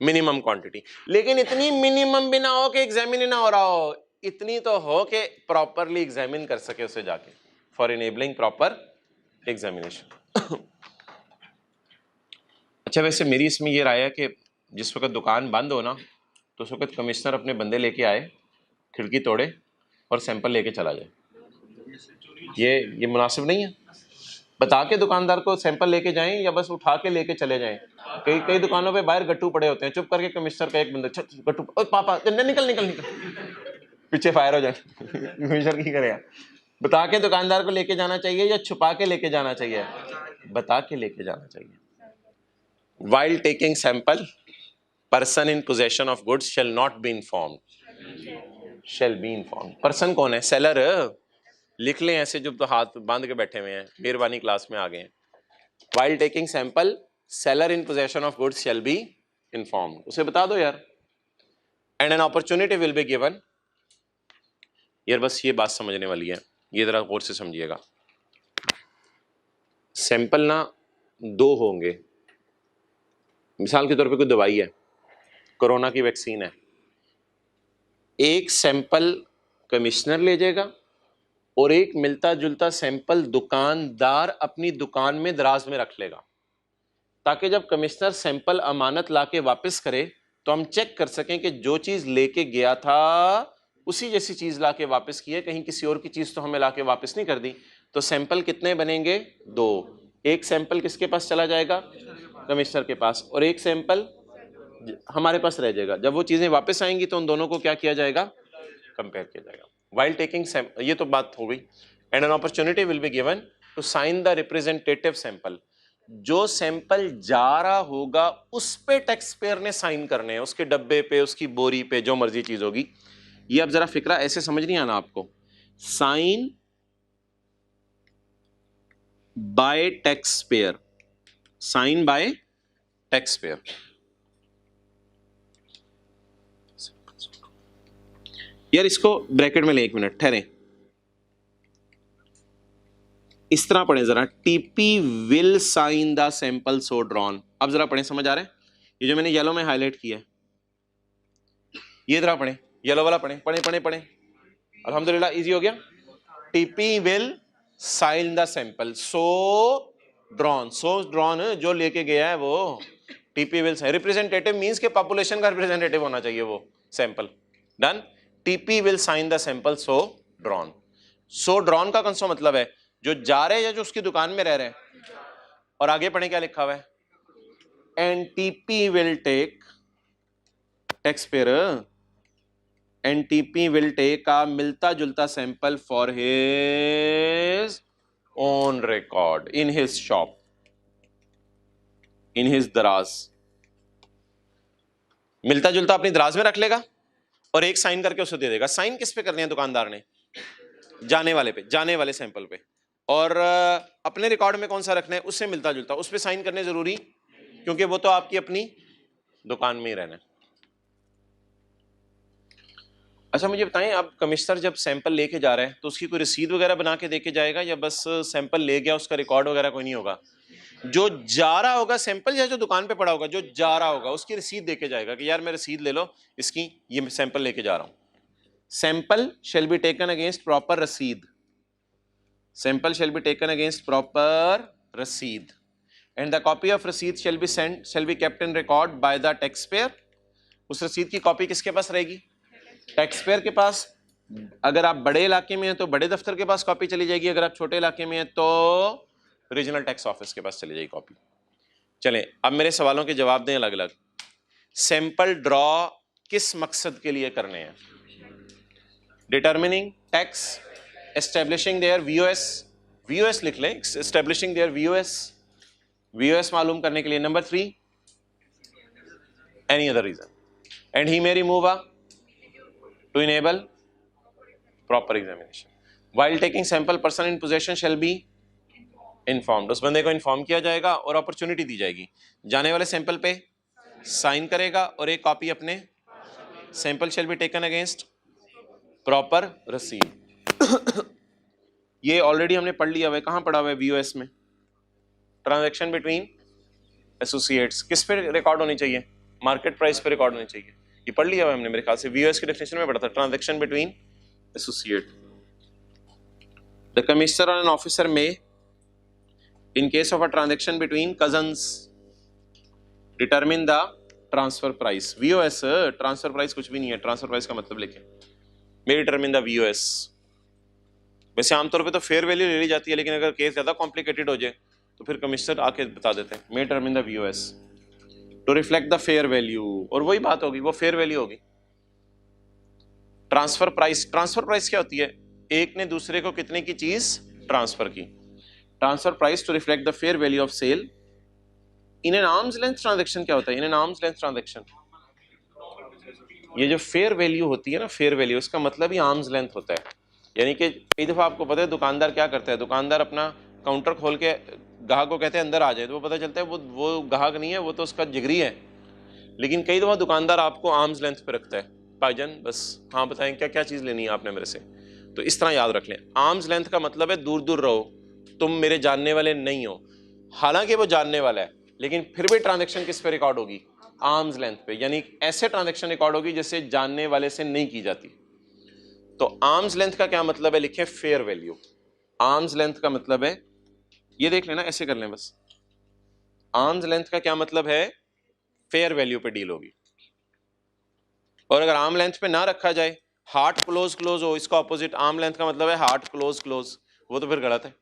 मिनिमम क्वांटिटी। लेकिन इतनी मिनिमम भी ना हो कि एग्जामिन ही ना हो रहा हो, इतनी तो हो कि प्रॉपरली एग्जामिन कर सके उसे जाके, फॉर इनेबलिंग प्रॉपर एग्जामिनेशन। अच्छा, वैसे मेरी इसमें ये राय है कि जिस वक्त दुकान बंद हो ना, तो उस वक्त कमिश्नर अपने बंदे लेके आए, खिड़की तोड़े और सैंपल लेके चला जाए। ये मुनासिब नहीं है। बता के दुकानदार को सैंपल लेके जाएं या बस उठा के लेके चले जाएं। कई दुकानों पे बाहर गट्टू पड़े होते हैं, चुप करके कमिश्नर का एक बंदा गट्टू, पापा निकल निकल निकल, पीछे फायर हो जाए। कमिश्नर की करे? बता के दुकानदार को लेके जाना चाहिए या छुपा के लेके जाना चाहिए? बता के लेके जाना चाहिए। While taking sample, person in possession of goods shall not be informed. Shall be informed. Person कौन है? सेलर। लिख लें ऐसे जो तो हाथ बांध के बैठे हुए हैं, मेहरबानी क्लास में आ गए हैं। While taking sample, seller in possession of goods shall be informed. उसे बता दो यार। And an opportunity will be given. यार बस ये बात समझने वाली है, ये जरा गौर से समझिएगा। सैंपल ना 2 होंगे। मिसाल के तौर पे कोई दवाई है, कोरोना की वैक्सीन है, एक सैंपल कमिश्नर ले जाएगा और एक मिलता जुलता सैंपल दुकानदार अपनी दुकान में दराज में रख लेगा, ताकि जब कमिश्नर सैंपल अमानत लाके वापस करे तो हम चेक कर सकें कि जो चीज़ लेके गया था उसी जैसी चीज़ लाके वापस की है, कहीं किसी और की चीज़ तो हमें लाके वापस नहीं कर दी। तो सैंपल कितने बनेंगे? 2। एक सैंपल किसके पास चला जाएगा? कमिश्नर के पास, और एक सैंपल हमारे पास रह जाएगा। जब वो चीज़ें वापस आएंगी तो उन दोनों को क्या किया जाएगा? कंपेयर किया जाएगा। While taking sample, ये तो बात हो गई। And an opportunity will be given to sign the representative sample. जो सैंपल जा रहा होगा उस पे टैक्स पेयर ने साइन करने हैं, उसके डब्बे पे, उसकी बोरी पे, जो मर्जी चीज होगी। ये अब जरा फिक्रा ऐसे समझ नहीं आना आपको। Sign by tax payer, sign by tax payer. यार इसको ब्रैकेट में ले, 1 मिनट ठहरे, इस तरह पढ़े जरा, TP will sign the sample so drawn. अब जरा पढ़े, समझ आ रहा है? ये जो मैंने येलो में हाईलाइट किया है, ये जरा पढ़े, येलो वाला पढ़े, पढ़े पढ़े पढ़े। अल्हम्दुलिल्लाह इजी हो गया। TP will sign the sample. So drawn जो लेके गया है वो TP will sign. Representative means के पॉपुलेशन का रिप्रेजेंटेटिव होना चाहिए वो sample. Done. TP will sign the sample so drawn. So drawn का कौन सा मतलब है? जो जा रहे हैं या जो उसकी दुकान में रह रहे हैं? और आगे पढ़े क्या लिखा हुआ है? And TP will take, tax payer, and TP will take का मिलता जुलता sample for his own record in his shop, in his दराज। मिलता जुलता अपनी दराज में रख लेगा और एक साइन करके उसे दे देगा। साइन किस पे करनी है दुकानदार ने? जाने वाले पे, जाने वाले सैंपल पे। और अपने रिकॉर्ड में कौन सा रखना है? उससे मिलता जुलता, उस पे साइन करने जरूरी, क्योंकि वो तो आपकी अपनी दुकान में ही रहना है। अच्छा मुझे बताएं, आप कमिश्नर जब सैंपल लेके जा रहे हैं तो उसकी कोई रसीद वगैरह बना के देके जाएगा या बस सैंपल ले गया उसका रिकॉर्ड वगैरह कोई नहीं होगा? जो जा रहा होगा सैंपल या जो दुकान पे पड़ा होगा, जो जा रहा होगा उसकी रसीद देके जाएगा कि यार मैं रसीद ले लो इसकी, ये मैं सैंपल लेके जा रहा हूं। Sample shall be taken against proper रसीद, sample shall be taken against proper रसीद, एंड द कॉपी ऑफ रसीद shall be sent, shall be kept in record by the taxpayer. उस रसीद की कॉपी किसके पास रहेगी? टैक्स पेयर के पास। अगर आप बड़े इलाके में हैं तो बड़े दफ्तर के पास कॉपी चली जाएगी, अगर आप छोटे इलाके में हैं तो रीजनल टैक्स ऑफिस के पास चली जाएगी कॉपी। चलें अब मेरे सवालों के जवाब दें अलग अलग। सैंपल ड्रॉ किस मकसद के लिए करने हैं? Determining tax, establishing there VOS, VOS लिख लें, एस्टेब्लिशिंग देयर वीओएस, वीओएस मालूम करने के लिए। Number 3 any other reason, and he may remove a to enable proper examination. While taking sample, person in possession shall be informed. उस बंदे को inform किया जाएगा और अपॉर्चुनिटी दी जाएगी। जाने वाले सैंपल पे साइन करेगा और एक कॉपी अपने sample shall be taken against proper receipt। ये ऑलरेडी हमने पढ़ लिया हुआ है। कहाँ पढ़ा हुआ है? वीओएस में। ट्रांजैक्शन बिटवीन एसोसिएट्स किस पे रिकॉर्ड होनी चाहिए? मार्केट प्राइस पे रिकॉर्ड होनी चाहिए। ये पढ़ लिया हुआ हमने मेरे ख्याल से, वीओएस की डेफिनेशन में पढ़ा था। Transaction between associate. The commissioner और an officer may in case of a transaction between cousins determine the transfer price. VOS, transfer price कुछ भी नहीं है, ट्रांसफर प्राइस का मतलब लिखें, मे डिटरमिन द वीओएस। वैसे आमतौर पे तो फेयर वैल्यू ले ली जाती है, लेकिन अगर केस ज्यादा कॉम्प्लिकेटेड हो जाए तो फिर कमिश्नर आके बता देते हैं, may determine the VOS to reflect the fair value. और वही बात होगी, वो फेयर वैल्यू होगी। ट्रांसफर प्राइस, ट्रांसफर प्राइस क्या होती है? एक ने दूसरे को कितने की चीज ट्रांसफर की। Transfer price to reflect the fair value of sale. In an arms length transaction क्या होता है? In an arms length transaction, ये जो फेयर वैल्यू होती है ना, फेयर वैल्यू, इसका मतलब ही आर्म्स लेंथ होता है। यानी कि कई दफा आपको पता है दुकानदार क्या करता है, दुकानदार अपना काउंटर खोल के ग्राहक को कहते हैं अंदर आ जाए, तो वो पता चलता है वो ग्राहक नहीं है, वो तो उसका जिगरी है। लेकिन कई दफा दुकानदार आपको आर्म्स लेंथ पे रखता है, भाईजान बस हाँ बताएं क्या क्या चीज़ लेनी है आपने मेरे से। तो इस तरह याद रख लें, आर्म्स लेंथ का मतलब है दूर दूर रहो, तुम मेरे जानने वाले नहीं हो। हालांकि वो जानने वाला है, लेकिन फिर भी ट्रांजेक्शन किस पे रिकॉर्ड होगी? आर्म्स लेंथ पे। यानी ऐसे ट्रांजेक्शन रिकॉर्ड होगी जिससे जानने वाले से नहीं की जाती। तो आर्म्स लेंथ का क्या मतलब है? लिखें फेयर वैल्यू। आर्म्स लेंथ का मतलब है, ये देख लेना, ऐसे कर लें बस। आर्म्स लेंथ का क्या मतलब है? फेयर वैल्यू पे डील होगी। और अगर आर्म लेंथ पे ना रखा जाए, हार्ट क्लोज क्लोज हो, इसका ऑपोजिट आर्म लेंथ का मतलब है हार्ट क्लोज क्लोज, वो तो फिर गलत है।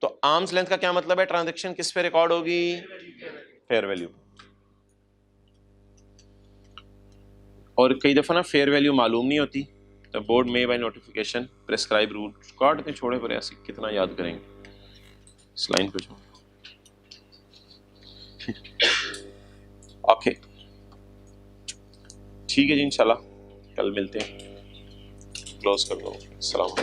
तो आर्म्स लेंथ का क्या मतलब है? ट्रांजैक्शन किस पे रिकॉर्ड होगी? Fair value. और कई दफा ना फेयर वैल्यू मालूम नहीं होती, तो बोर्ड में by notification prescribe rule record पे छोड़े पर ऐसे कितना याद करेंगे। इस लाइन पे जो ओके ठीक है जी, इंशाल्लाह कल मिलते हैं। क्लोज कर दो। सलाम।